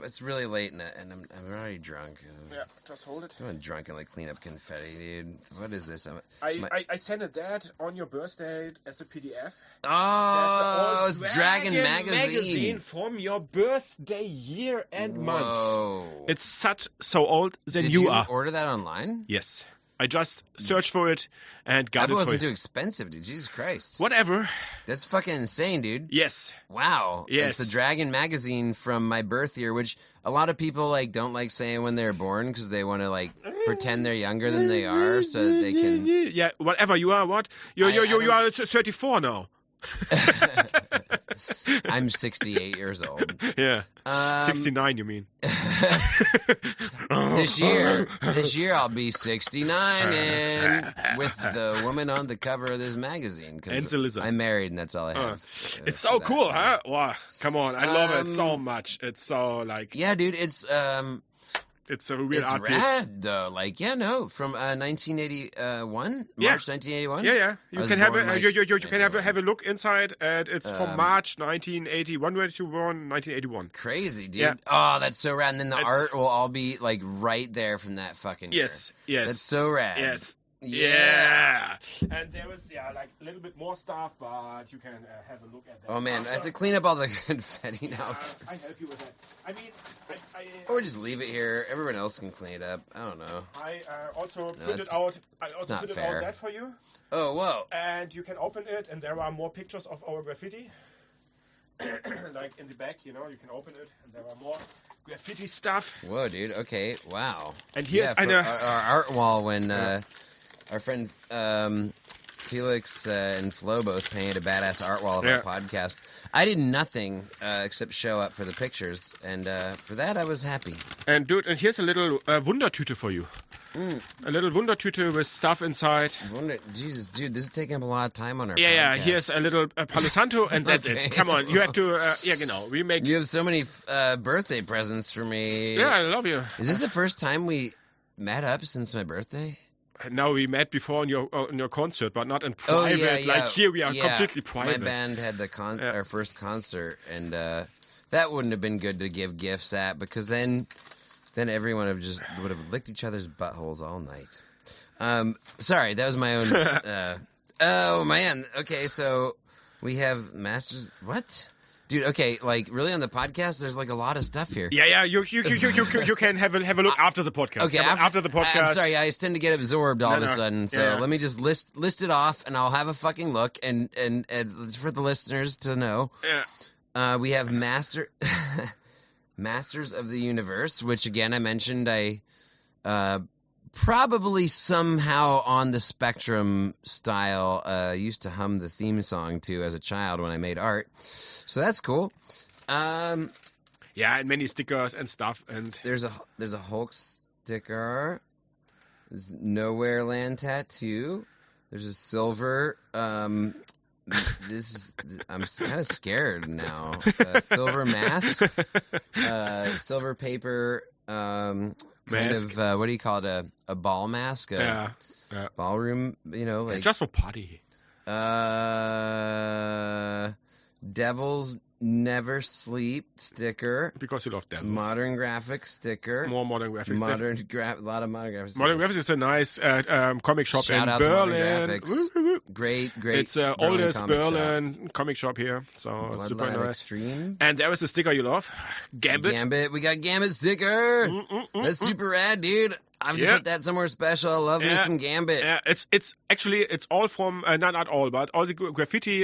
It's really late, and I'm already drunk. Yeah, just hold it. I'm gonna drunkenly clean up confetti, dude. What is this? I sent it that on your birthday as a PDF. Oh, That's it's Dragon Magazine. from your birthday year and month. Whoa. It's so old than Did you you are. order that online? Yes. I just searched for it and got That it for wasn't you. too expensive, dude. Jesus Christ. Whatever. That's fucking insane, dude. Yes. Wow. Yes. It's the Dragon Magazine from my birth year, which a lot of people don't like saying when they're born because they want to pretend they're younger than they are so that they can. Yeah, whatever you are, what? You are 34 now. I'm 68 years old. Yeah. 69, you mean? This year I'll be 69 and with the woman on the cover of this magazine And the lizard. I'm married and that's all I have. It's so cool, huh? Wow, come on, I love it so much. It's so Yeah, dude, it's a real it's art piece. rad though. From 1981, March 1981. Yeah. I You was can have born you can have March a look inside, and it's from March 1981. Where did you born? 1981. Crazy, dude. Yeah. Oh, that's so rad. And then the It's- art will all be right there from that fucking year. Yes. That's so rad. Yes. Yeah. And there was a little bit more stuff, but you can have a look at that. Oh man, I have to clean up all the confetti now. I help you with that. I mean, Or just leave it here. Everyone else can clean it up. I don't know. I also that's- printed out. I also not printed fair. out that for you, Oh, whoa. and you can open it, and there are more pictures of our graffiti. Like in the back, you can open it, and there are more graffiti stuff. Whoa, dude. Okay. Wow. And here's for eine- our art wall when our friend Felix and Flo both painted a badass art wall of our podcast. I did nothing except show up for the pictures, and for that I was happy. And dude, and here's a little Wundertüte for you. A little Wundertüte with stuff inside. Jesus, dude, this is taking up a lot of time on our Yeah. podcast. Here's a little Palo Santo, and that's Okay. it. Come on, you have to. We make. You have so many birthday presents for me. Yeah, I love you. Is this the first time we met up since my birthday? No, we met before on your concert, but not in private. Yeah. Like here, we are completely private. My band had our first concert, and that wouldn't have been good to give gifts at, because then everyone would have licked each other's buttholes all night. Sorry, that was my own. Oh man. Okay, so we have Masters. What? Dude, okay, like really on the podcast, there's like a lot of stuff here. Yeah. You can have a look after the podcast. Okay, after the podcast. I'm sorry, I tend to get absorbed all of a sudden. So let me just list it off, and I'll have a fucking look, and for the listeners to know. Yeah. We have Masters of the Universe, which again I mentioned I probably somehow on the spectrum style used to hum the theme song to as a child when I made art. So that's cool. And many stickers and stuff. And there's a Hulk sticker. There's Nowhere Land tattoo. There's a silver. I'm kind of scared now. Silver mask. Silver paper. Kind mask. of what do you call it? A ball mask. Yeah. Ballroom. Like just for party. Devils Never Sleep sticker. Because you love devils. Modern graphics sticker. More modern graphics. A lot of modern graphics. Modern graphics is a nice comic shop Shout in out Berlin. To Modern Graphics. Great. It's the oldest Berlin comic shop here, so super nice. Extreme. And there is a sticker you love, Gambit. We got Gambit sticker. That's super rad, dude. I have to put that somewhere special. I love me some Gambit. Yeah, it's actually all from not all, but all the graffiti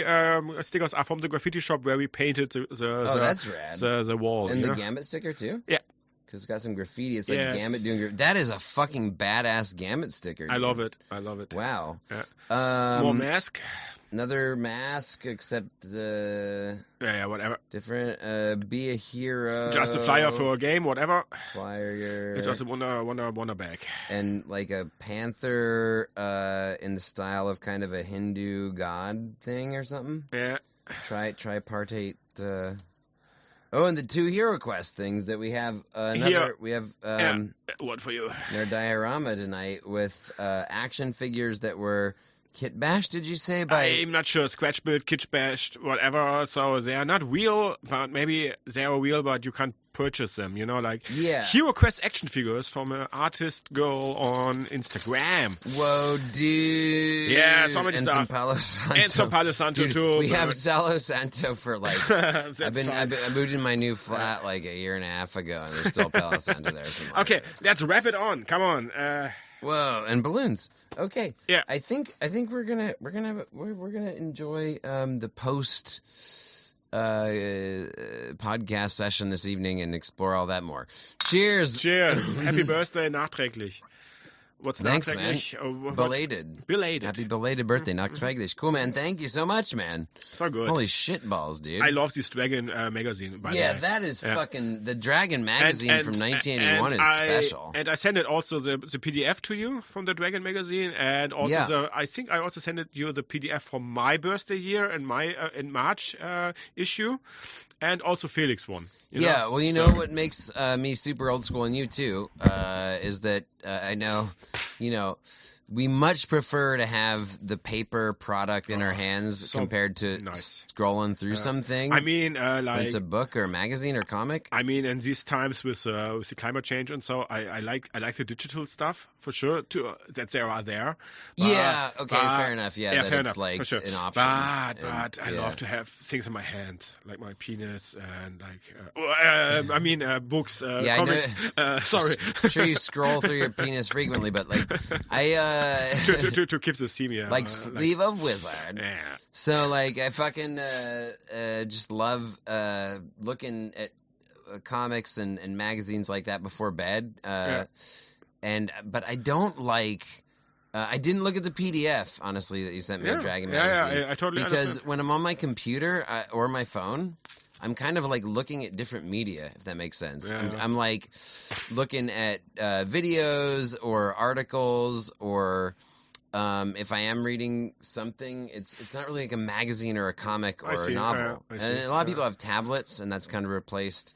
stickers are from the graffiti shop where we painted that's rad. The wall. And the Gambit sticker too. Yeah. Because it's got some graffiti. It's like Gambit doing that is a fucking badass Gambit sticker. Dude. I love it. Wow. Yeah. More mask. Another mask, except whatever. Different. Be a hero. Just a flyer for a game, whatever. Flyer. It's just a wonder bag. And like a panther in the style of kind of a Hindu god thing or something. Yeah. Tripartite. And the 2 Hero Quest things that we have. We have what for you? In our diorama tonight with action figures that were kit bashed, did you say? I'm not sure. Scratch built, kit bashed, whatever. So they are not real, but maybe they are real, but you can't purchase them. Hero Quest action figures from an artist girl on Instagram. Whoa, dude! Yeah, so many stuff. And some Palo Santo Dude, too. We have Palo Santo for like. I moved in my new flat like a year and a half ago, and there's still Palo Santo there. Okay, let's wrap it on. Come on. Whoa, and balloons. Okay. Yeah. I think we're gonna enjoy the post podcast session this evening and explore all that more. Cheers. Happy birthday nachträglich. What's Thanks, nachträglich? Man. Belated. Happy belated birthday, nachträglich. Cool, man. Thank you so much, man. So good. Holy shit balls, dude. I love this Dragon magazine, by the way. Yeah, that is fucking... The Dragon magazine from 1981 is special. And I sent it also the PDF to you from the Dragon magazine, and also I think I also sent you the PDF from my birthday year and my in March issue, and also Felix one. Well, you know what makes me super old school, and you too, is that I know, we much prefer to have the paper product in our hands compared to scrolling through some things. I mean, like it's a book or a magazine or comic. I mean, in these times with the climate change and so, I like the digital stuff for sure. That they are there. But, fair enough. Yeah, fair enough, like for sure. an option. But I love to have things in my hands, like my penis and books, comics. Sorry, I'm sure you scroll through your penis frequently, but like to keep the seamia, like sleeve of wizard. Yeah. So like I fucking just love looking at comics and magazines like that before bed. But I don't like. I didn't look at the PDF, honestly, that you sent me of Dragon magazine. I totally because understand. when I'm on my computer or my phone, I'm kind of like looking at different media, if that makes sense. Yeah. I'm like looking at videos or articles, or if I am reading something, it's not really like a magazine or a comic or a novel. And a lot of people have tablets, and that's kind of replaced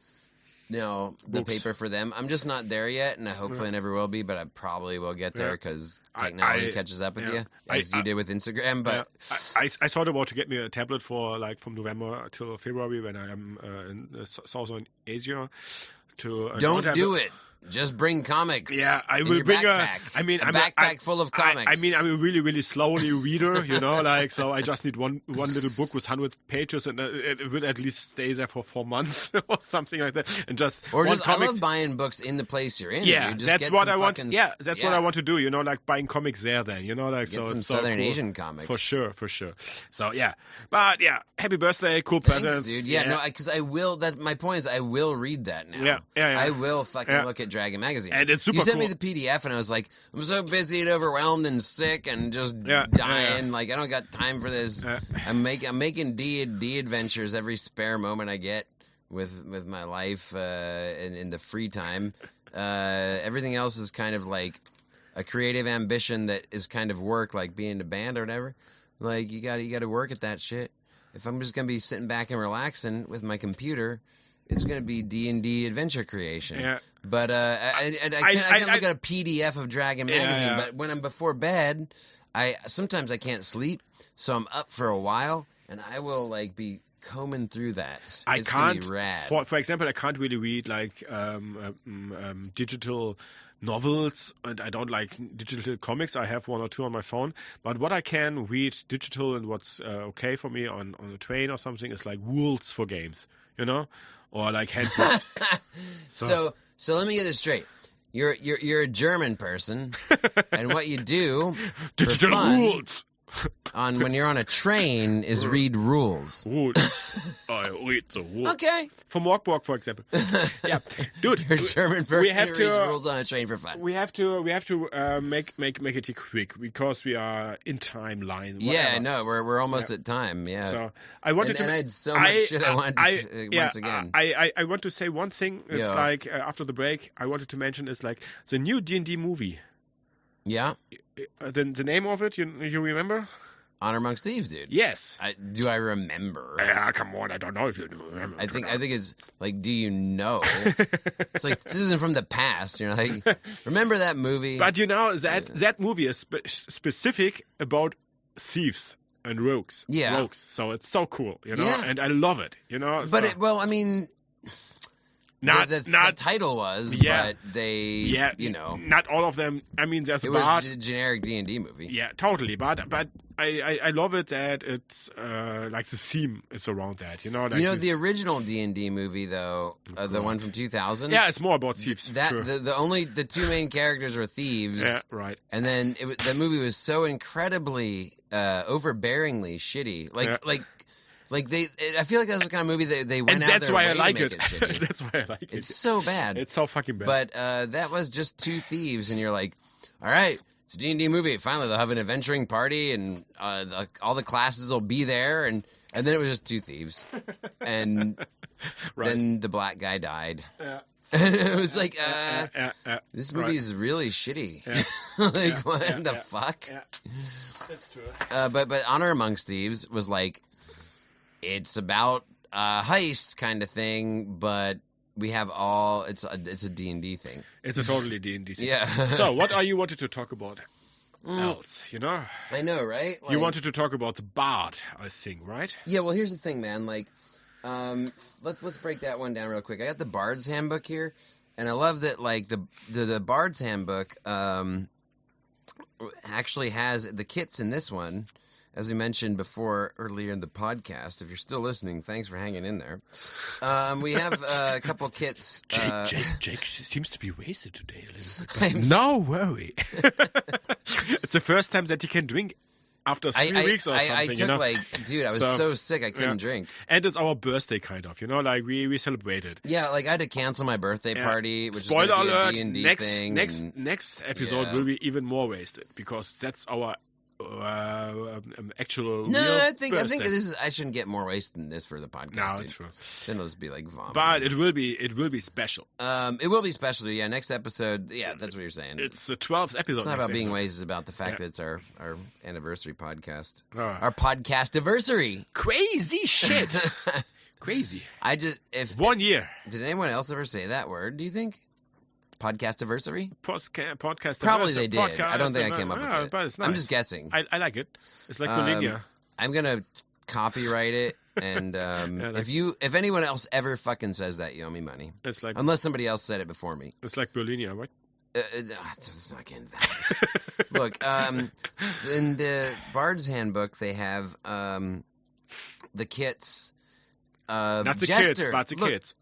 the books. paper for them. I'm just not there yet, and I hopefully never will be, but I probably will get there because technology catches up with you, as you did with Instagram. But I thought about to get me a tablet for like from November till February when I am in Southern Asia. Don't do it. Just bring comics. Yeah, I in will your bring backpack. I'm a backpack full of comics. I'm a really, really slowly reader, like, so I just need one little book with 100 pages and it will at least stay there for 4 months or something like that. And I love buying books in the place you're in. Yeah, dude. Just that's get what some I want. fucking- Yeah, that's what I want to do, like buying comics there then, like, Get so some it's so Southern cool. Asian comics. For sure. So, yeah. But, yeah, happy birthday, cool Thanks, presents. dude. Yeah, no, because I will. My point is, I will read that now. Yeah. I will fucking look at Dragon Magazine. And it's super You sent cool. me the PDF, and I was like, I'm so busy and overwhelmed and sick and just dying. Like, I don't got time for this. I'm making D&D adventures every spare moment I get with my life in the free time. Everything else is kind of like a creative ambition that is kind of work, like being in a band or whatever. Like, you got to work at that shit. If I'm just gonna be sitting back and relaxing with my computer, it's gonna be D&D adventure creation. Yeah. But I can't look at a PDF of Dragon Magazine. But when I'm before bed, sometimes I can't sleep, so I'm up for a while, and I will like be combing through that. It's gonna be rad. For example, I can't really read like digital novels, and I don't like digital comics. I have 1 or 2 on my phone, but what I can read digital and what's okay for me on a train or something is like rules for games, or like handbooks. So let me get this straight. You're a German person, and what you do digital for fun rules. when you're on a train is read rules. Rules. I read the rules. Okay. From Walkborg, for example. Yeah, dude. You're a German person we have who to reads rules on a train for fun. We have to make it quick because we are in timeline. Yeah, I know. We're almost at time. Yeah. So I wanted to. I had so much shit I wanted to say once again. I want to say one thing. It's like after the break, I wanted to mention is like the new D&D movie. Yeah. The name of it, you remember? Honor Amongst Thieves, dude. Yes. Do I remember? Yeah, come on. I don't know if you remember. I think it's like, do you know? It's like, this isn't from the past. You're like, remember that movie? But that movie is specific about thieves and rogues. Yeah. Rogues. So it's so cool, Yeah. and I love it, But I mean, the title was, but they, not all of them. I mean, there's it a was a generic D&D movie. Yeah, totally. But I love it that it's like the theme is around that. Like the original D&D movie though, the one from 2000. Yeah, it's more about thieves. The 2 main characters were thieves. Yeah, right. And then the movie was so incredibly overbearingly shitty. I feel like that was the kind of movie they went out their way to make it shitty. That's why I like it. It's so bad. It's so fucking bad. But that was just 2 thieves, and you're like, all right, it's a D&D movie. Finally, they'll have an adventuring party, and all the classes will be there, and then it was just 2 thieves, and then the black guy died. Yeah. It was like, this movie is really shitty. Yeah. What the fuck? Yeah. That's true. But Honor Amongst Thieves was like, it's about a heist kind of thing, but we have it's a D&D thing. It's a totally D&D thing. Yeah. So, what are you wanted to talk about else, I know, right? You wanted to talk about the Bard, I think, right? Yeah, well, here's the thing, man. Like, let's break that one down real quick. I got the Bard's Handbook here, and I love that, like, the Bard's Handbook actually has the kits in this one. As we mentioned before earlier in the podcast, if you're still listening, thanks for hanging in there. We have a couple kits. Jake seems to be wasted today a little bit. No worry. It's the first time that he can drink after 3 weeks or something. I took dude, I was so sick I couldn't drink. And it's our birthday, kind of, like we celebrated. Yeah, like I had to cancel my birthday party, which spoiler is alert, a D&D thing. Next episode will be even more wasted because that's our actual. No, real I think birthday. I shouldn't get more wasted than this for the podcast. No, dude. it's true. Then it'll just be like vomit. But it will be special. It will be special. Yeah, next episode. Yeah, that's what you're saying. It's the 12th episode. It's not about being wasted. It's about the fact that it's our anniversary podcast. Our podcast anniversary. Crazy shit. Crazy. If 1 year. Did anyone else ever say that word? Do you think? Podcast-iversary? Podcast. Probably they did. I don't think I came up with it. But it's nice. I'm just guessing. I like it. It's like bulimia. I'm gonna copyright it, and if anyone else ever fucking says that, you owe me money. It's like unless somebody else said it before me. It's like bulimia, right? It's not getting that. Look, in the Bard's Handbook, they have the kits. Not the Jester. kids, but the kids.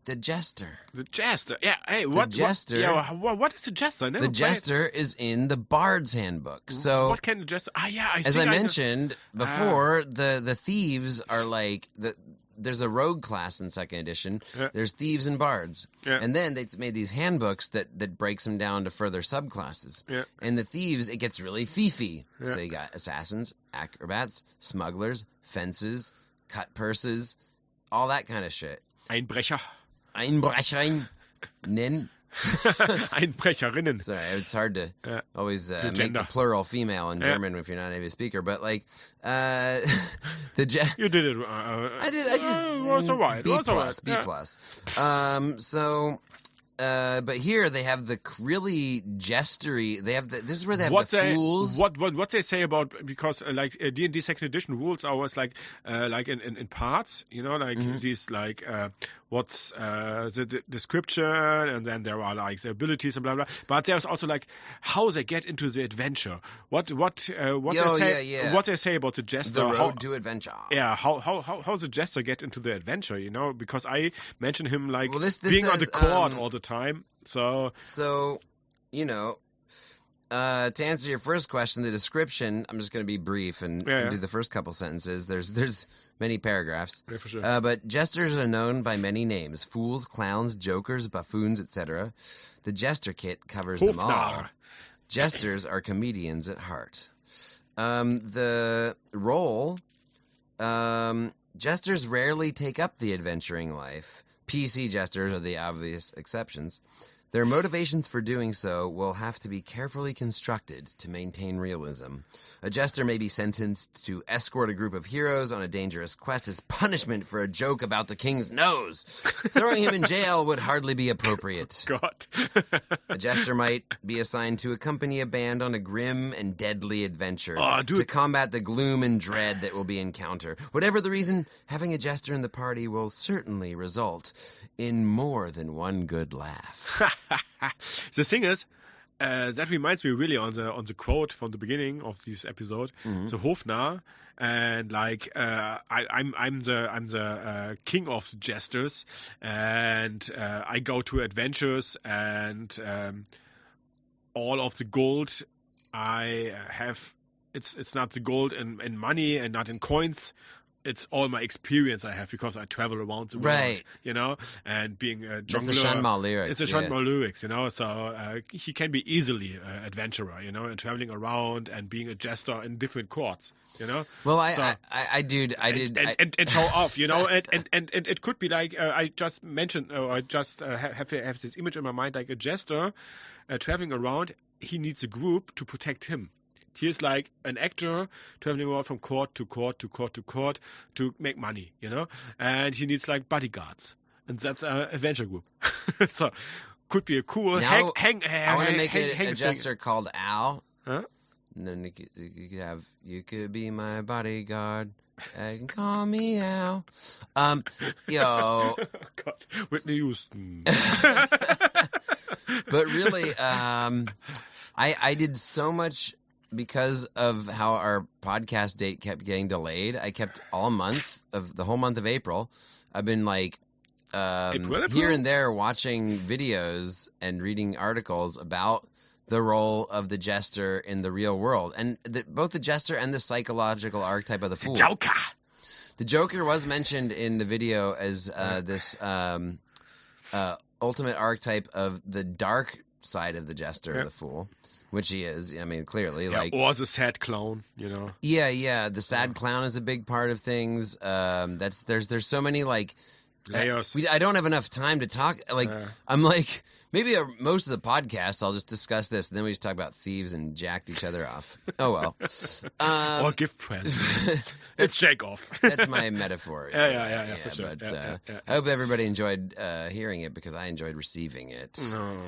The Jester. The Jester. Yeah. Hey, what? The Jester. What is the Jester? The Jester is in the Bard's Handbook. So what can the Jester? As I mentioned before, the thieves are like there's a rogue class in second edition. Yeah. There's thieves and bards. Yeah. And then they made these handbooks that breaks them down to further subclasses. Yeah. And the thieves, it gets really thiefy. Yeah. So you got assassins, acrobats, smugglers, fences, cut purses, all that kind of shit. Einbrecher. Einbrecherinnen. Einbrecherinnen. Sorry, it's hard to always make gender. the plural female in German if you're not a native speaker. But like, you did it. I did. It was alright. B plus. But here they have the really jestery. They have this is where they have the fools. What they say about, because like D&D second edition rules are always like in parts, you know, like these like what's the description, and then there are like the abilities and blah blah. But there's also like how they get into the adventure. What they say about the jester. The road to adventure. Yeah, how the jester get into the adventure, you know, because I mentioned him like this being says, on the court all the time. So you know, to answer your first question, the description, I'm just going to be brief and do the first couple sentences. There's many paragraphs. Yeah, for sure. But jesters are known by many names: fools, clowns, jokers, buffoons, etc. The jester kit covers them all. Jesters are comedians at heart. The role, jesters rarely take up the adventuring life. PC jesters are the obvious exceptions. Their motivations for doing so will have to be carefully constructed to maintain realism. A jester may be sentenced to escort a group of heroes on a dangerous quest as punishment for a joke about the king's nose. Throwing him in jail would hardly be appropriate. God. A jester might be assigned to accompany a band on a grim and deadly adventure dude. to combat the gloom and dread that will be encountered. Whatever the reason, having a jester in the party will certainly result in more than one good laugh. The thing is, that reminds me really on the quote from the beginning of this episode, the Hofnarr, and like I'm the king of the jesters, and I go to adventures, and all of the gold I have, it's not the gold in money and not in coins. It's all my experience I have because I travel around the world, right? You know, and being a jungler. It's the Shanmal lyrics. It's the Shanmal lyrics, you know. So he can be easily an adventurer, you know, and traveling around and being a jester in different courts, you know. Well, I did show off, you know, and it could be like I just mentioned, or I just have this image in my mind, like a jester traveling around. He needs a group to protect him. He is like an actor traveling around from court to court to court to court to make money, you know? And he needs like bodyguards. And that's an adventure group. So could be a cool I want to make a jester called Al. Huh? And then you could be my bodyguard and call me Al. Yo. God, Whitney Houston. But really, I did so much. Because of how our podcast date kept getting delayed, I kept the whole month of April. I've been like here and there watching videos and reading articles about the role of the jester in the real world, and both the jester and the psychological archetype of the fool. Joker. The Joker was mentioned in the video as this ultimate archetype of the dark side of the jester, the fool. Which he is, I mean, clearly. Yeah, like, or the sad clown, you know. Yeah. The sad clown is a big part of things. There's so many like Layers. I don't have enough time to talk. Like, I'm like, maybe most of the podcast, I'll just discuss this, and then we just talk about thieves and jacked each other off. Oh, well. Or gift presents. It's shake off. That's my metaphor. Yeah, for sure. But I hope everybody enjoyed hearing it, because I enjoyed receiving it. No.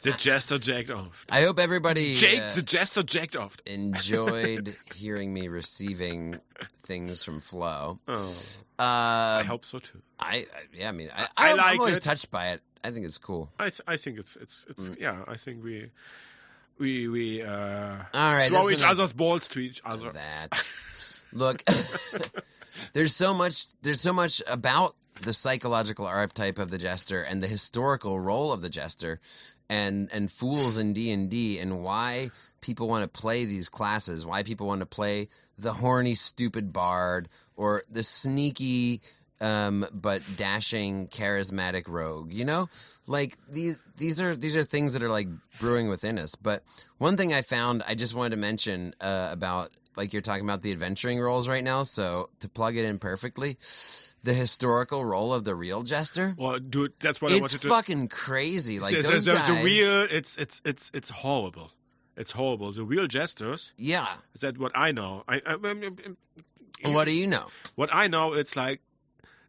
The jester jacked off. I hope everybody the jester jacked off. enjoyed hearing me receiving things from Flo. Oh, I hope so too. I mean, I like I'm always it. touched by it. I think it's cool. I think it's yeah. I think we All right, throw that's each enough other's balls to each other. of that. Look, there's so much about the psychological archetype of the jester and the historical role of the jester and fools in D&D, and why people want to play these classes, why people want to play the horny, stupid bard or the sneaky but dashing, charismatic rogue. You know, like these are things that are like brewing within us. But one thing I found, I just wanted to mention about, like, you're talking about the adventuring roles right now. So to plug it in perfectly, the historical role of the real jester. Well, dude, that's what I wanted to. It's fucking crazy. Like, It's those guys. the real. It's horrible. It's horrible. The real jesters. Yeah. Is that what I know? What do you know? What I know, it's like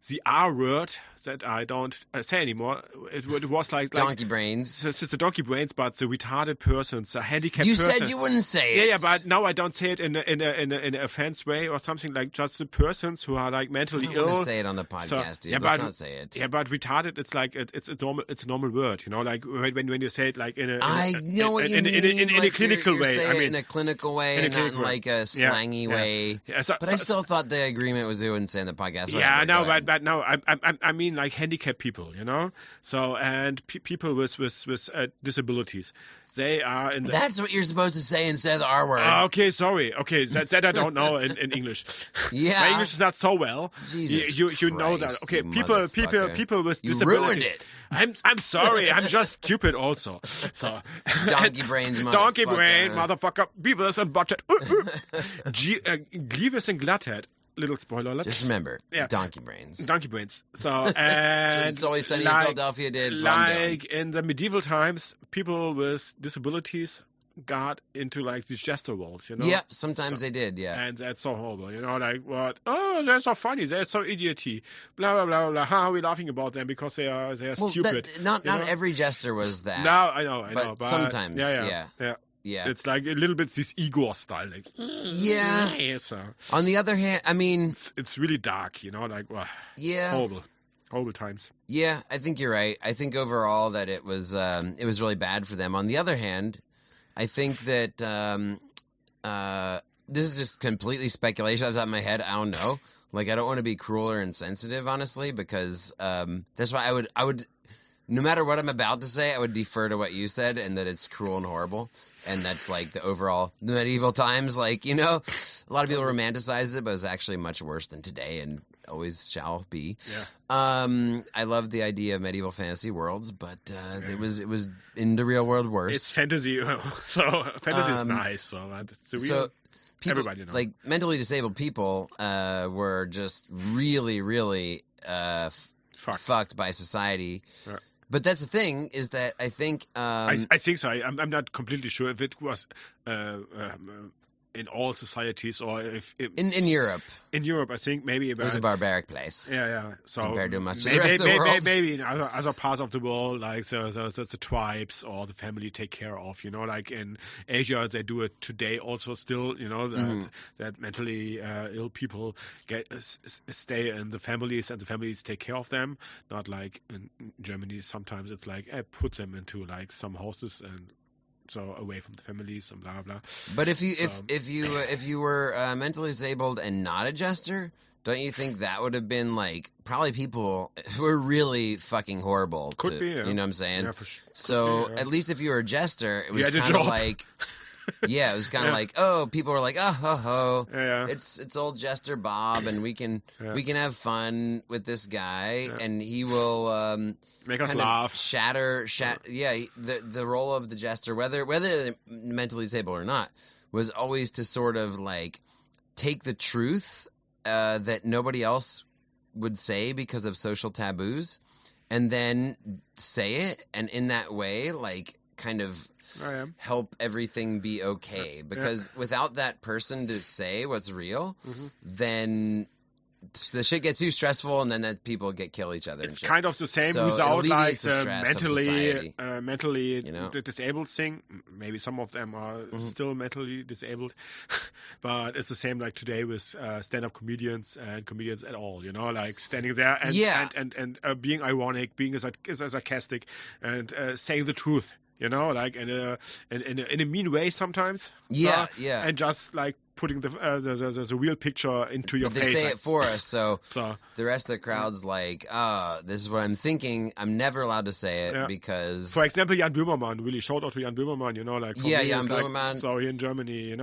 the R word that I don't say anymore. It was like Donkey brains. It's the donkey brains, but the retarded person, the handicapped You person. said you wouldn't say it. Yeah, but now I don't say it in an offense way or something, like just the persons who are like mentally I ill. don't want to say it on the podcast, dude. Yeah, Let's but, not say it. Yeah, but retarded, it's like it's a normal word, you know, like when you say it like in a clinical way. Saying I mean, it in a clinical way, and not in like a slangy way. Yeah, but I still thought the agreement was they wouldn't say in the podcast. Yeah, Whatever, no, go ahead. but no, I mean like handicapped people, you know. So and people with disabilities, they are in the. That's what you're supposed to say instead of the R word. Okay, sorry. Okay, that I don't know in English. Yeah, my English is not so well. Jesus you know that. Christ, Okay, you people with You disabilities. ruined it. I'm sorry. I'm just stupid also. So Donkey brains, motherfucker. Donkey brain, motherfucker. Beavers and butthead. Gleavis and Glathead. Little spoiler alert. Just remember, donkey brains. Donkey brains. So and It's Always Sunny in Philadelphia did. Like in the medieval times, people with disabilities got into like these jester roles, you know? Yeah, sometimes they did, yeah. And that's so horrible, you know, like what? Oh, they're so funny, they're so idioty. Blah blah blah blah. How are we laughing about them because they are stupid? Not every jester was that. No, I know, but sometimes, yeah. It's like a little bit this Igor style, like yeah. So on the other hand, I mean, it's really dark, you know, like horrible times. Yeah, I think you're right. I think overall that it was really bad for them. On the other hand, I think that this is just completely speculation off the top of my head. I don't know. Like, I don't want to be cruel or insensitive, honestly, because that's why I would, no matter what I'm about to say, I would defer to what you said, and that it's cruel and horrible. And that's like the overall medieval times. Like, you know, a lot of people romanticize it, but it's actually much worse than today and always shall be. Yeah. I love the idea of medieval fantasy worlds, but it was in the real world worse. It's fantasy, so fantasy is nice. So it's a real, people, everybody knows. Like mentally disabled people were just really, really fucked by society. Yeah. But that's the thing, is that I think... I think so. I'm not completely sure if it was in all societies or if... In Europe. In Europe, I think maybe... It was a barbaric place. Yeah. So compared to much of the rest of the world. Maybe in other parts of the world, like the tribes or the family take care of, you know, like in Asia, they do it today also still, you know, that mentally ill people stay in the families and the families take care of them. Not like in Germany, sometimes it's like, put them into like some houses and so away from the families and blah blah. But if you were mentally disabled and not a jester, don't you think that would have been like probably people who were really fucking horrible? Could be, yeah. You know what I'm saying? Yeah, for sure. So at least if you were a jester, it was kind of like. Yeah, it was kind of like, oh, people were like, oh, ho, ho. Yeah. It's old Jester Bob, and we can have fun with this guy, and he will make us laugh. Shatter. Yeah, the role of the jester, whether they're mentally disabled or not, was always to sort of like take the truth that nobody else would say because of social taboos, and then say it, and in that way, like, kind of help everything be okay. Because without that person to say what's real, then the shit gets too stressful, and then that people kill each other. It's and shit. kind of the same So without it like alleviates the the stress of mentally society. disabled thing. Maybe some of them are still mentally disabled, but it's the same like today with stand-up comedians and comedians at all. Like standing there and being ironic, being sarcastic, and saying the truth. Like in a mean way sometimes. Yeah. And just like putting the real picture into your But face. they say it for us, so So the rest of the crowd's like, this is what I'm thinking. I'm never allowed to say it because... For example, Jan Böhmermann, really shout out to Jan Böhmermann, like for me, Jan it's like, Böhmermann. so here in Germany,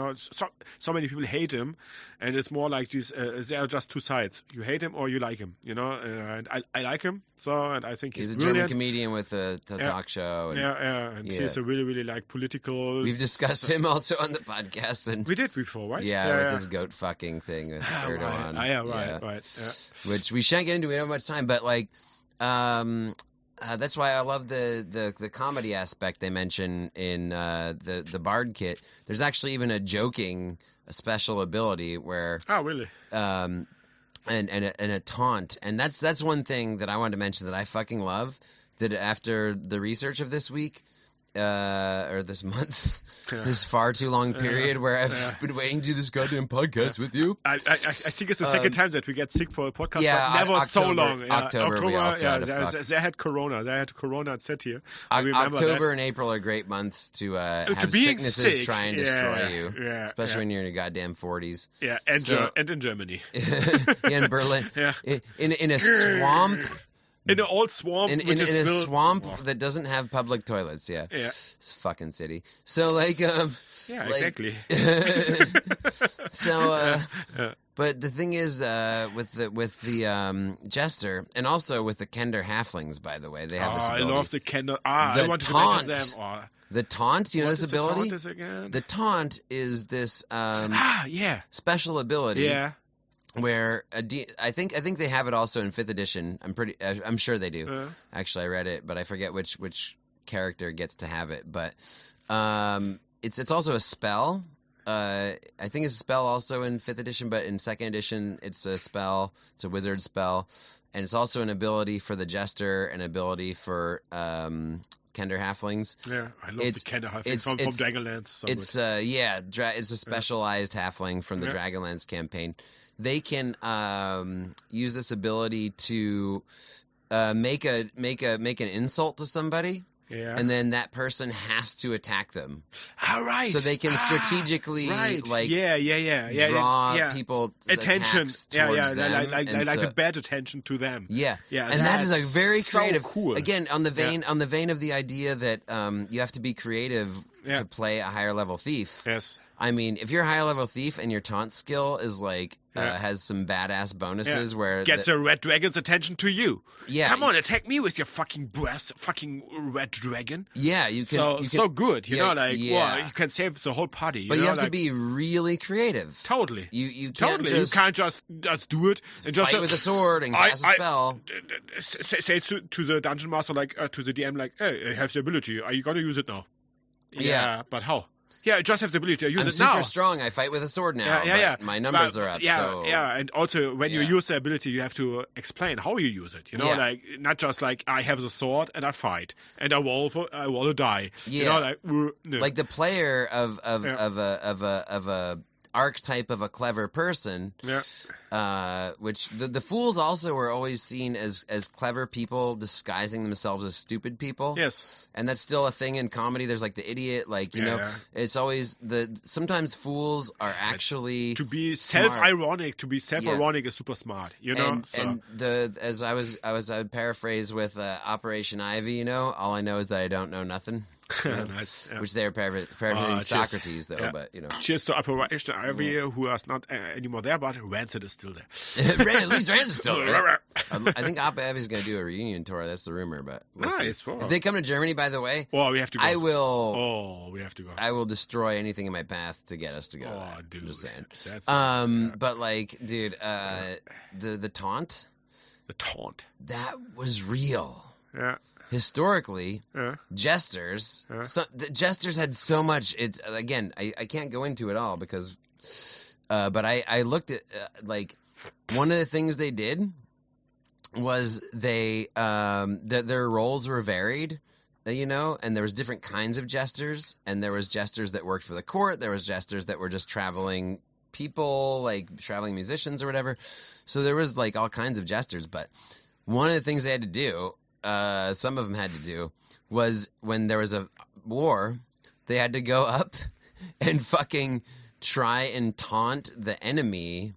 so many people hate him, and it's more like these, there are just two sides. You hate him or you like him, and I like him, and I think He's a brilliant. German comedian with a talk show. And and he's a really, really like political... We've discussed him also on the podcast. And we did before, right? with his goat fucking thing with Erdogan. Right. Which we shan't get into. We don't have much time, but like, that's why I love the comedy aspect they mention in the Bard kit. There's actually even a special ability where really? And a taunt, and that's one thing that I wanted to mention that I fucking love. That after the research of this week. Or this month, this far too long period where I've been waiting to do this goddamn podcast with you. I think it's the second time that we get sick for a podcast, yeah, but never October, so long. Yeah, October we also had they had Corona. They had Corona at set here. I remember October that. and April are great months to have being sicknesses sick. try and destroy you, Yeah, especially when you're in your goddamn 40s. Yeah, and in Germany. In Berlin. Yeah. In a swamp. In an old swamp, in a swamp that doesn't have public toilets. Yeah, it's fucking city. So like, exactly. So, but the thing is, with the Jester, and also with the Kender halflings, by the way, they have this ability. I love the Kender. I want to mention them. The taunt, you know this ability? The taunt is again? The taunt is this special ability. Yeah. Where I think they have it also in 5th edition. I'm sure they do. Actually, I read it, but I forget which character gets to have it. But it's also a spell. I think it's a spell also in 5th edition, but in 2nd edition it's a spell. It's a wizard spell, and it's also an ability for the Jester, an ability for Kender halflings. Yeah, I love the Kender halflings from Dragonlance. So it's it's a specialized halfling from the Dragonlance campaign. They can use this ability to make an insult to somebody, and then that person has to attack them. All right. So they can strategically draw people's attention towards them. Like a bad attention to them. Yeah. And that is like very creative. So cool. Again, on the vein of the idea that you have to be creative to play a higher level thief. Yes. I mean, if you're a higher level thief and your taunt skill is like has some badass bonuses where gets a red dragon's attention to you. Yeah, come on, attack me with your fucking fucking red dragon. Yeah, you can. So good, you know, like you can save the whole party. But you have to be really creative. Totally. You can't you can't just do it and just fight with a sword and cast a spell. Say to the dungeon master, like to the DM, like, hey, I have the ability. Are you gonna use it now? Yeah, but how? Yeah, I just have the ability to use it now. I'm super strong. I fight with a sword now. But my numbers are up. And also when you use the ability, you have to explain how you use it. You know, like not just like I have the sword and I fight and I want to die. Yeah, you know, like the player of a archetype of a clever person. Yeah. Which the fools also were always seen as clever people disguising themselves as stupid people. Yes. And that's still a thing in comedy. There's like the idiot, like, you know, it's always sometimes fools are actually to be smart. self-ironic. To be self-ironic is super smart, you know. And as I would paraphrase with Operation Ivy, you know, all I know is that I don't know nothing. Nice. Yeah. Which they're paraphrasing Socrates, though. Yeah. But you know, cheers to Operation Ivy, who is not anymore there, but Rancid is still there. At least Rancid is still there. I think Op Ivy's going to do a reunion tour. That's the rumor, but we'll see. If they come to Germany, by the way, we have to go. I will. Oh, we have to go. I will destroy anything in my path to get us to go. Oh, dude. I'm just saying. But like, dude, the taunt. The taunt. That was real. Yeah. Historically, Jesters. The Jesters had so much. It's again, I can't go into it all because, but I looked at like one of the things they did was they their roles were varied, you know, and there was different kinds of Jesters, and there was Jesters that worked for the court. There was Jesters that were just traveling people, like traveling musicians or whatever. So there was like all kinds of Jesters, but one of the things they had to do. Some of them had to do was when there was a war, they had to go up and fucking try and taunt the enemy,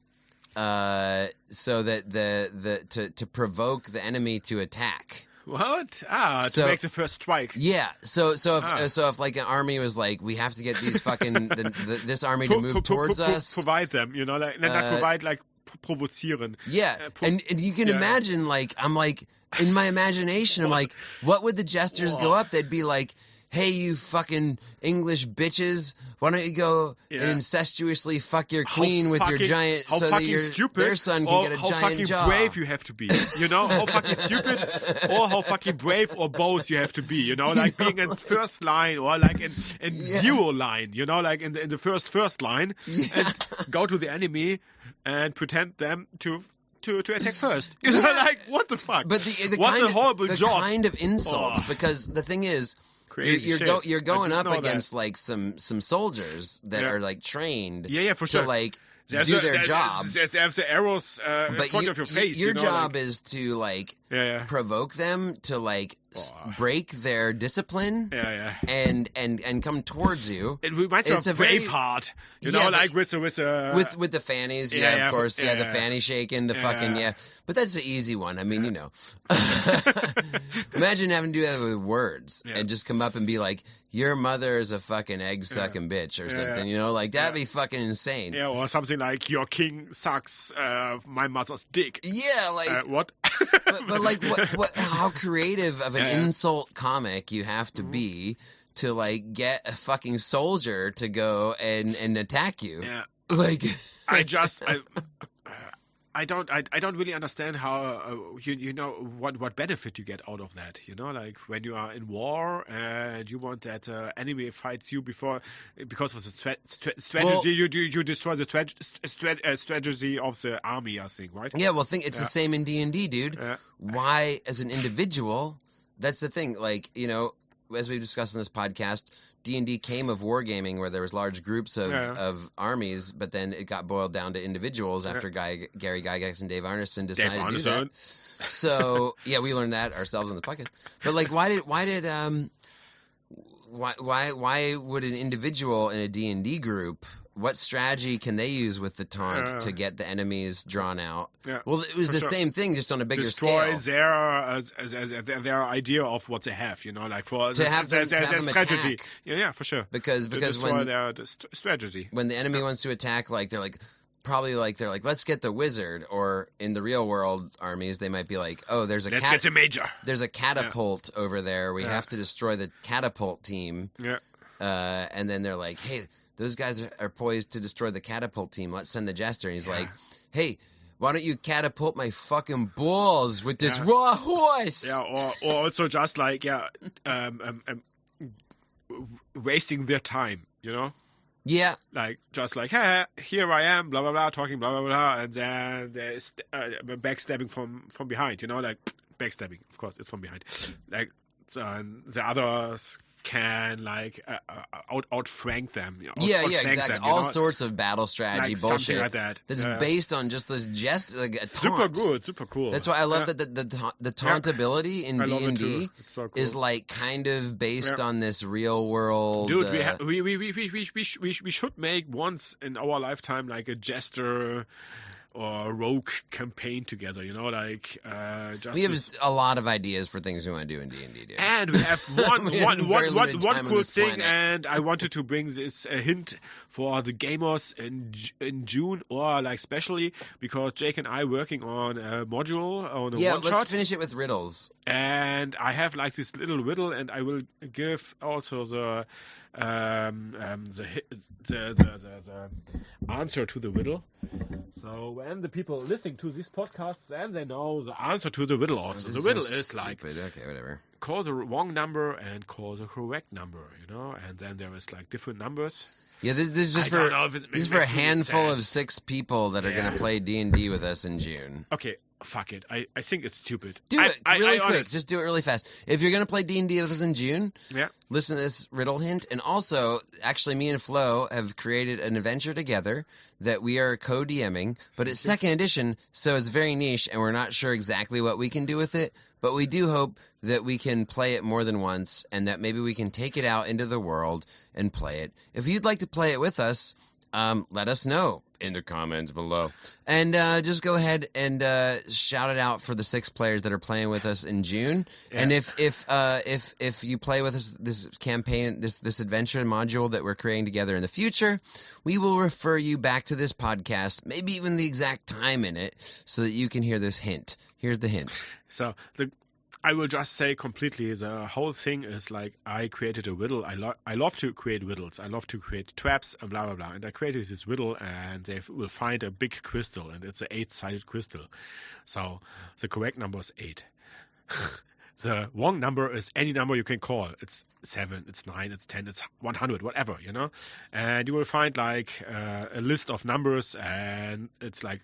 so that to provoke the enemy to attack. What? To make the first strike. Yeah. So if like an army was like, we have to get these fucking this army to move towards us, provide them, you know, like not provide, like provozieren. Yeah, and you can imagine, like, I'm like, in my imagination, I'm like, what would the Jesters go up? They'd be like, hey, you fucking English bitches, why don't you go and incestuously fuck your queen with your giant, so that their son can get a giant jaw. How fucking brave you have to be, you know? How fucking stupid or how fucking brave or both you have to be, you know? Like being in first line or like in zero line, you know? Like in the first line and go to the enemy and pretend them to attack first. You know, like, what the fuck? But the what kind a horrible the job. kind of insults, because the thing is, you're going up against that. Like some soldiers that are like trained for to sure. like do their job. There's the arrows in front of your face. Your you know, job like, is to like provoke them to like break their discipline and come towards you. It reminds me of Braveheart, you know, like with the fannies, of course, the fanny shaking, the fucking But that's the easy one. I mean, you know, imagine having to do that with words and just come up and be like, your mother is a fucking egg-sucking bitch or something, you know? Like, that'd be fucking insane. Yeah, or something like, your king sucks my mother's dick. Yeah, like... what? but like, how creative of an insult comic you have to be to, like, get a fucking soldier to go and attack you. Yeah. Like... I don't really understand how you know what benefit you get out of that. You know, like when you are in war and you want that enemy fights you because of the strategy, you destroy the strategy of the army. I think, right? Yeah, well, it's the same in D&D, dude. Yeah. Why, as an individual? That's the thing. Like, you know, as we've discussed in this podcast, D&D came of wargaming, where there was large groups of armies, but then it got boiled down to individuals after Gary Gygax and Dave Arneson decided to do that. So we learned that ourselves on the podcast. But like, why would an individual in a D&D group? What strategy can they use with the taunt to get the enemies drawn out? Yeah, well, it was the same thing, just on a bigger scale. Destroy their idea of what they have, you know, like for to have their strategy. Attack. Yeah, for sure. Because when their strategy, when the enemy wants to attack, like they're like, let's get the wizard. Or in the real world armies, they might be like, oh, let's get the major. There's a catapult over there. We have to destroy the catapult team. Yeah. And then they're like, hey, those guys are poised to destroy the catapult team. Let's send the jester. And he's like, hey, why don't you catapult my fucking balls with this raw horse? Yeah, or also just like, wasting their time, you know? Yeah. Like, just like, hey, here I am, blah, blah, blah, talking, blah, blah, blah, and then there's backstabbing from behind, you know? Like, backstabbing, of course, it's from behind. Like, the others can like outflank them. Exactly. Them, all sorts of battle strategy like bullshit something like that. That's based on just those like a taunt. Super cool. That's why I love that the taunt ability in D&D so cool. is like kind of based on this real world. Dude, we should make once in our lifetime like a jester or rogue campaign together, you know, like we have a lot of ideas for things we want to do in D&D, dude. And we have one cool thing, and I wanted to bring this hint for the gamers in June, or like especially because Jake and I working on a module on a one-shot. Let's finish it with riddles. And I have like this little riddle, and I will give also the the answer to the riddle. So when the people listening to these podcasts, then they know the answer to the riddle also. The riddle is like, okay, whatever. Call the wrong number and call the correct number, and then there is like different numbers. Yeah, this is just for a handful of 6 people that are going to play D&D with us in June. Okay, fuck it. I think it's stupid. Do it really quick. Honest. Just do it really fast. If you're going to play D&D with us in June, listen to this riddle hint. And also, actually, me and Flo have created an adventure together that we are co-DMing, but it's 2nd edition, so it's very niche, and we're not sure exactly what we can do with it. But we do hope that we can play it more than once and that maybe we can take it out into the world and play it. If you'd like to play it with us, let us know in the comments below. And just go ahead and shout it out for the 6 players that are playing with us in June. Yeah. And if you play with us this campaign, this adventure module that we're creating together in the future, we will refer you back to this podcast, maybe even the exact time in it, so that you can hear this hint. Here's the hint. So I will just say completely, the whole thing is like I created a riddle. I love to create riddles. I love to create traps and blah, blah, blah. And I created this riddle, and they will find a big crystal, and it's an 8-sided crystal. So the correct number is 8. The wrong number is any number you can call. It's 7, it's 9, it's 10, it's 100, whatever, And you will find like a list of numbers, and it's like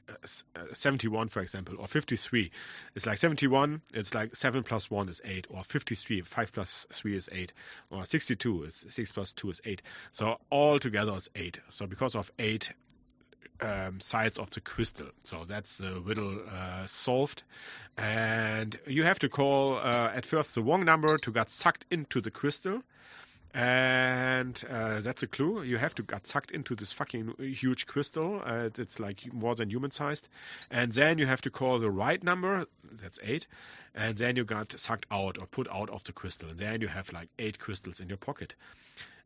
71, for example, or 53. It's like 71, it's like 7 plus 1 is 8, or 53, 5 plus 3 is 8, or 62, is 6 plus 2 is 8. So all together is 8. So because of 8 sides of the crystal. So that's the riddle solved. And you have to call at first the wrong number to get sucked into the crystal. And that's a clue. You have to get sucked into this fucking huge crystal. It's like more than human sized. And then you have to call the right number. That's 8. And then you got sucked out or put out of the crystal. And then you have like 8 crystals in your pocket.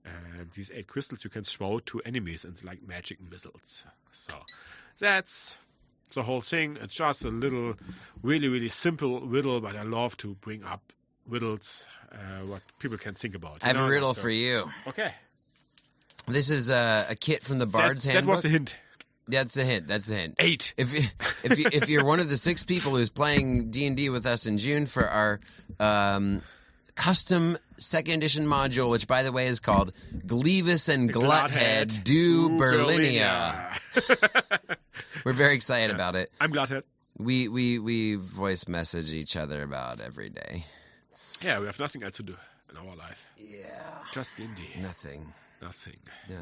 And these 8 crystals you can throw to enemies, and it's like magic missiles. So that's the whole thing. It's just a little, really, really simple riddle, but I love to bring up riddles, what people can think about. I have a riddle for you. Okay. This is a kit from the Bard's Handbook. That was the hint. That's the hint. 8. If you're one of the 6 people who's playing D&D with us in June for our custom 2nd edition module, which by the way is called Gleavis and Gluthead do Berlinia. We're very excited about it. I'm Gluthead. We voice message each other about every day. Yeah, we have nothing else to do in our life. Yeah. Just D&D. Nothing. No.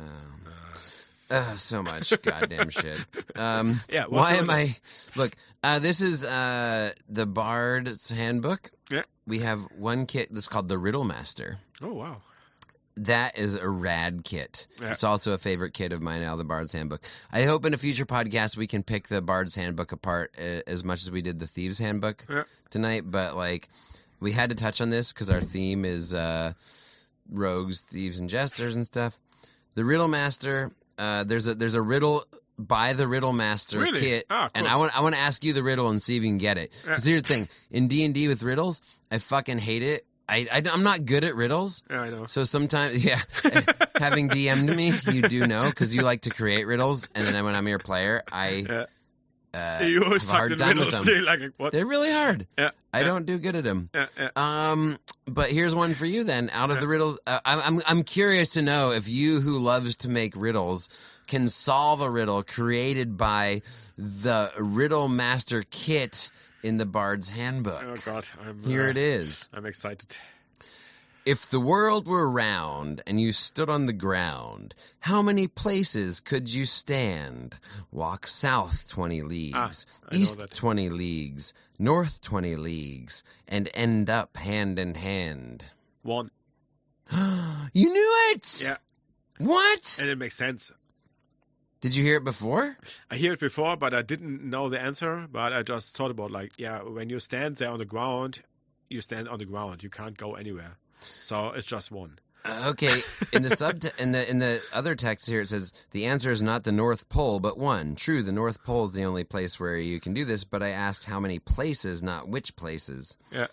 So much goddamn shit. Yeah. Why am I? Look, this is the Bard's Handbook. Yeah. We have one kit that's called the Riddle Master. Oh wow. That is a rad kit. Yeah. It's also a favorite kit of mine now, the Bard's Handbook. I hope in a future podcast we can pick the Bard's Handbook apart as much as we did the Thieves' Handbook tonight. But like, we had to touch on this because our theme is rogues, thieves, and jesters and stuff. The Riddle Master. There's a riddle by the Riddle Master kit, cool. And I want to ask you the riddle and see if you can get it. Because here's the thing: in D&D with riddles, I fucking hate it. I'm not good at riddles. Yeah, I know. So sometimes, having DM'd me, you do know because you like to create riddles, and then when I'm your player, I you have a hard time with them. Like, what? They're really hard. Yeah, I don't do good at them. Yeah. But here's one for you then. Out of the riddles, I'm curious to know if you, who loves to make riddles, can solve a riddle created by the Riddle Master kit in the Bard's Handbook. Oh God, Here it is. I'm excited. If the world were round and you stood on the ground, how many places could you stand? Walk south 20 leagues, east 20 leagues, north 20 leagues, and end up hand in hand. 1. You knew it! Yeah. What? And it makes sense. Did you hear it before? I hear it before, but I didn't know the answer. But I just thought about when you stand there on the ground, you stand on the ground. You can't go anywhere. So it's just 1. Okay. In the in the other text here, it says the answer is not the North Pole, but 1. True, the North Pole is the only place where you can do this. But I asked how many places, not which places. Yeah.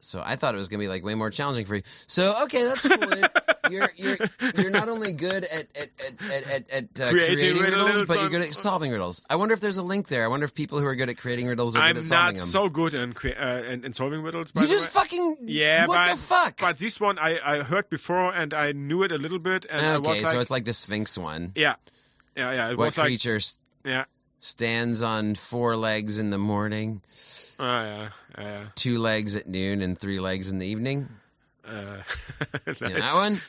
So I thought it was going to be like way more challenging for you. So okay, that's cool. you're not only good at creating riddles, but you're good at solving riddles. I wonder if there's a link there. I wonder if people who are good at creating riddles are good at solving them. I'm not so good in solving riddles. By You the just way. fucking What the fuck? But this one I heard before and I knew it a little bit. And I was like, so it's like the Sphinx one. Yeah. It What was like, creature yeah. stands on 4 legs in the morning, Yeah. 2 legs at noon, and 3 legs in the evening? Nice. You know that one?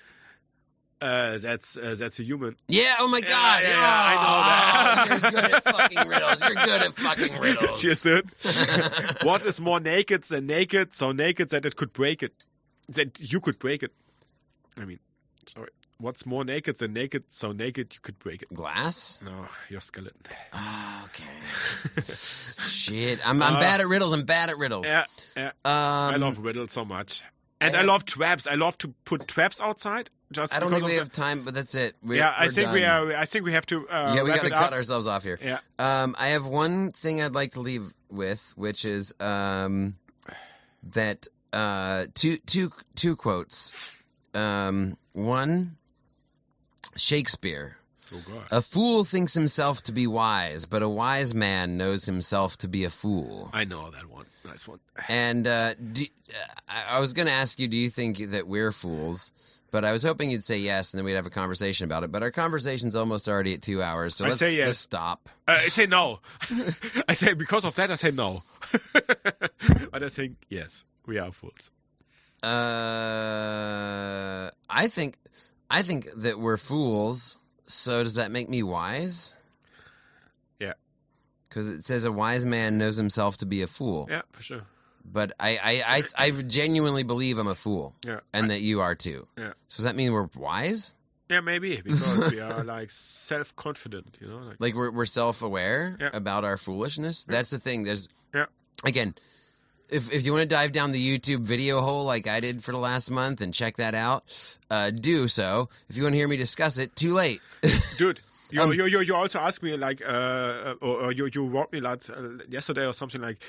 That's a human. Yeah, oh my god. I know that. You're good at fucking riddles. You're good at fucking riddles. Cheers, dude. What is more naked than naked? So naked that it could break it. That you could break it. I mean, sorry. What's more naked than naked? So naked you could break it. Glass? No, your skeleton. Oh, okay. Shit. I'm bad at riddles. Yeah. I love riddles so much. And I love traps. I love to put traps outside. Just I don't because think we of have time, but that's it. I think done. I think we have to. Yeah, we wrap got to it cut up. ourselves off here. Yeah. I have one thing I'd like to leave with, which is that two quotes. One, Shakespeare. Oh God. A fool thinks himself to be wise, but a wise man knows himself to be a fool. I know that one. Nice one. And I was going to ask you, do you think that we're fools? But I was hoping you'd say yes, and then we'd have a conversation about it. But our conversation's almost already at 2 hours, so say yes. let's stop. I say no. I say because of that. I say no. But I think yes, we are fools. I think that we're fools. So does that make me wise? Yeah. Because it says a wise man knows himself to be a fool. Yeah, for sure. But I genuinely believe I'm a fool. Yeah. And that you are too. Yeah. So does that mean we're wise? Yeah, maybe because we are like self-confident, you know. Like we're self-aware Yeah. about our foolishness. Yeah. That's the thing. There's Yeah. again, if you want to dive down the YouTube video hole like I did for the last month and check that out, do so. If you want to hear me discuss it, too late. Dude, you also asked me like, or you wrote me like yesterday or something like,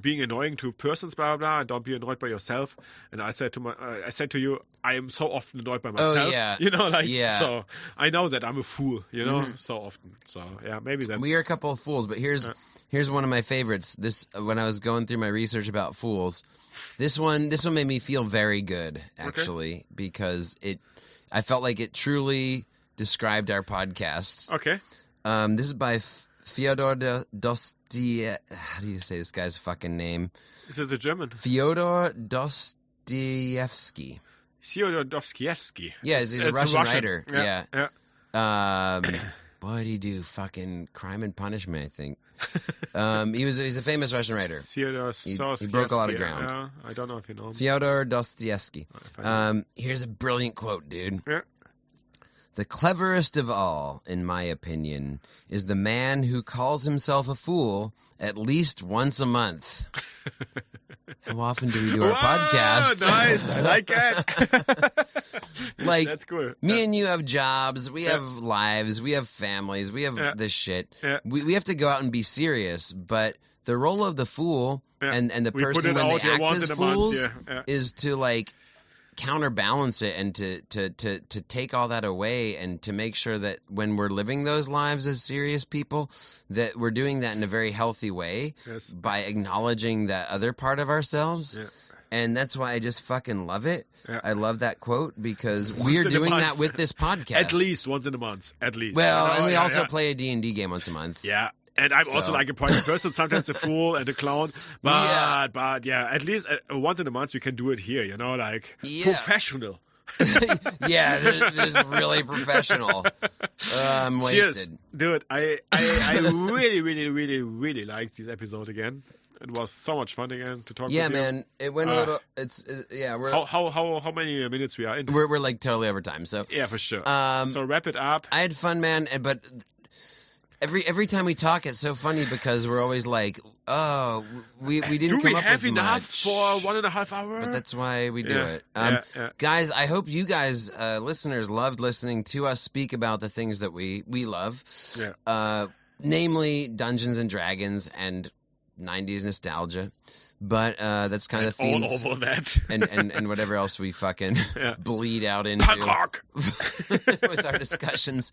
being annoying to persons, blah blah blah, and don't be annoyed by yourself. And I said to you, I am so often annoyed by myself. Oh yeah, you know, like yeah. So I know that I'm a fool, you know, so often. So yeah, maybe that's. We are a couple of fools, but here's one of my favorites. This when I was going through my research about fools, this one made me feel very good actually because I felt like it truly described our podcast. Okay. This is by Fyodor Dostoevsky. How do you say this guy's fucking name? This is a German. Fyodor Dostoevsky. Fyodor Dostoevsky. Yeah, he's a Russian writer. Yeah. Yeah. What did he do? Fucking Crime and Punishment, I think. He's a famous Russian writer. Fyodor He broke a lot of ground. Yeah, I don't know if you know him. Fyodor Dostoevsky. Here's a brilliant quote, dude. Yeah. The cleverest of all, in my opinion, is the man who calls himself a fool at least once a month. How often do we do our podcast? Nice, I like it. Like, that's cool. Me and you have jobs, we have lives, we have families, we have this shit. Yeah. We have to go out and be serious, but the role of the fool and the person when they act as fools is to like counterbalance it and to take all that away and to make sure that when we're living those lives as serious people that we're doing that in a very healthy way by acknowledging that other part of ourselves. And that's why I just fucking love it. I love that quote because we're doing that with this podcast. At least once in a month. At least. Well, and we also play a D&D game once a month. Yeah. And I'm also like a private person, sometimes a fool and a clown. But yeah, at least once in a month we can do it here, you know, like professional. Yeah, this is really professional. I'm wasted. Cheers. Dude, I really, really, really, really liked this episode again. It was so much fun again to talk with you. Yeah, man. It went a little. We're how many minutes we are in? We're like totally over time. So yeah, for sure. So wrap it up. I had fun, man. But every time we talk, it's so funny because we're always like, oh, we didn't come up with much. Do we have enough for 1.5 hours? But that's why we do it. Guys, I hope you guys, listeners, loved listening to us speak about the things that we love. Yeah. Namely Dungeons and Dragons and 90s nostalgia. But that's kind of the All themes over that. and whatever else we fucking bleed out into Punk rock. with our discussions.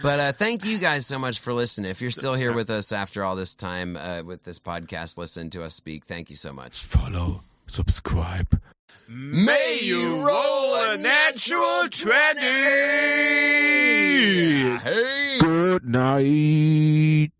But thank you guys so much for listening. If you're still here with us after all this time with this podcast, listen to us speak. Thank you so much. Follow, subscribe. May you roll a natural 20. Hey. Good night.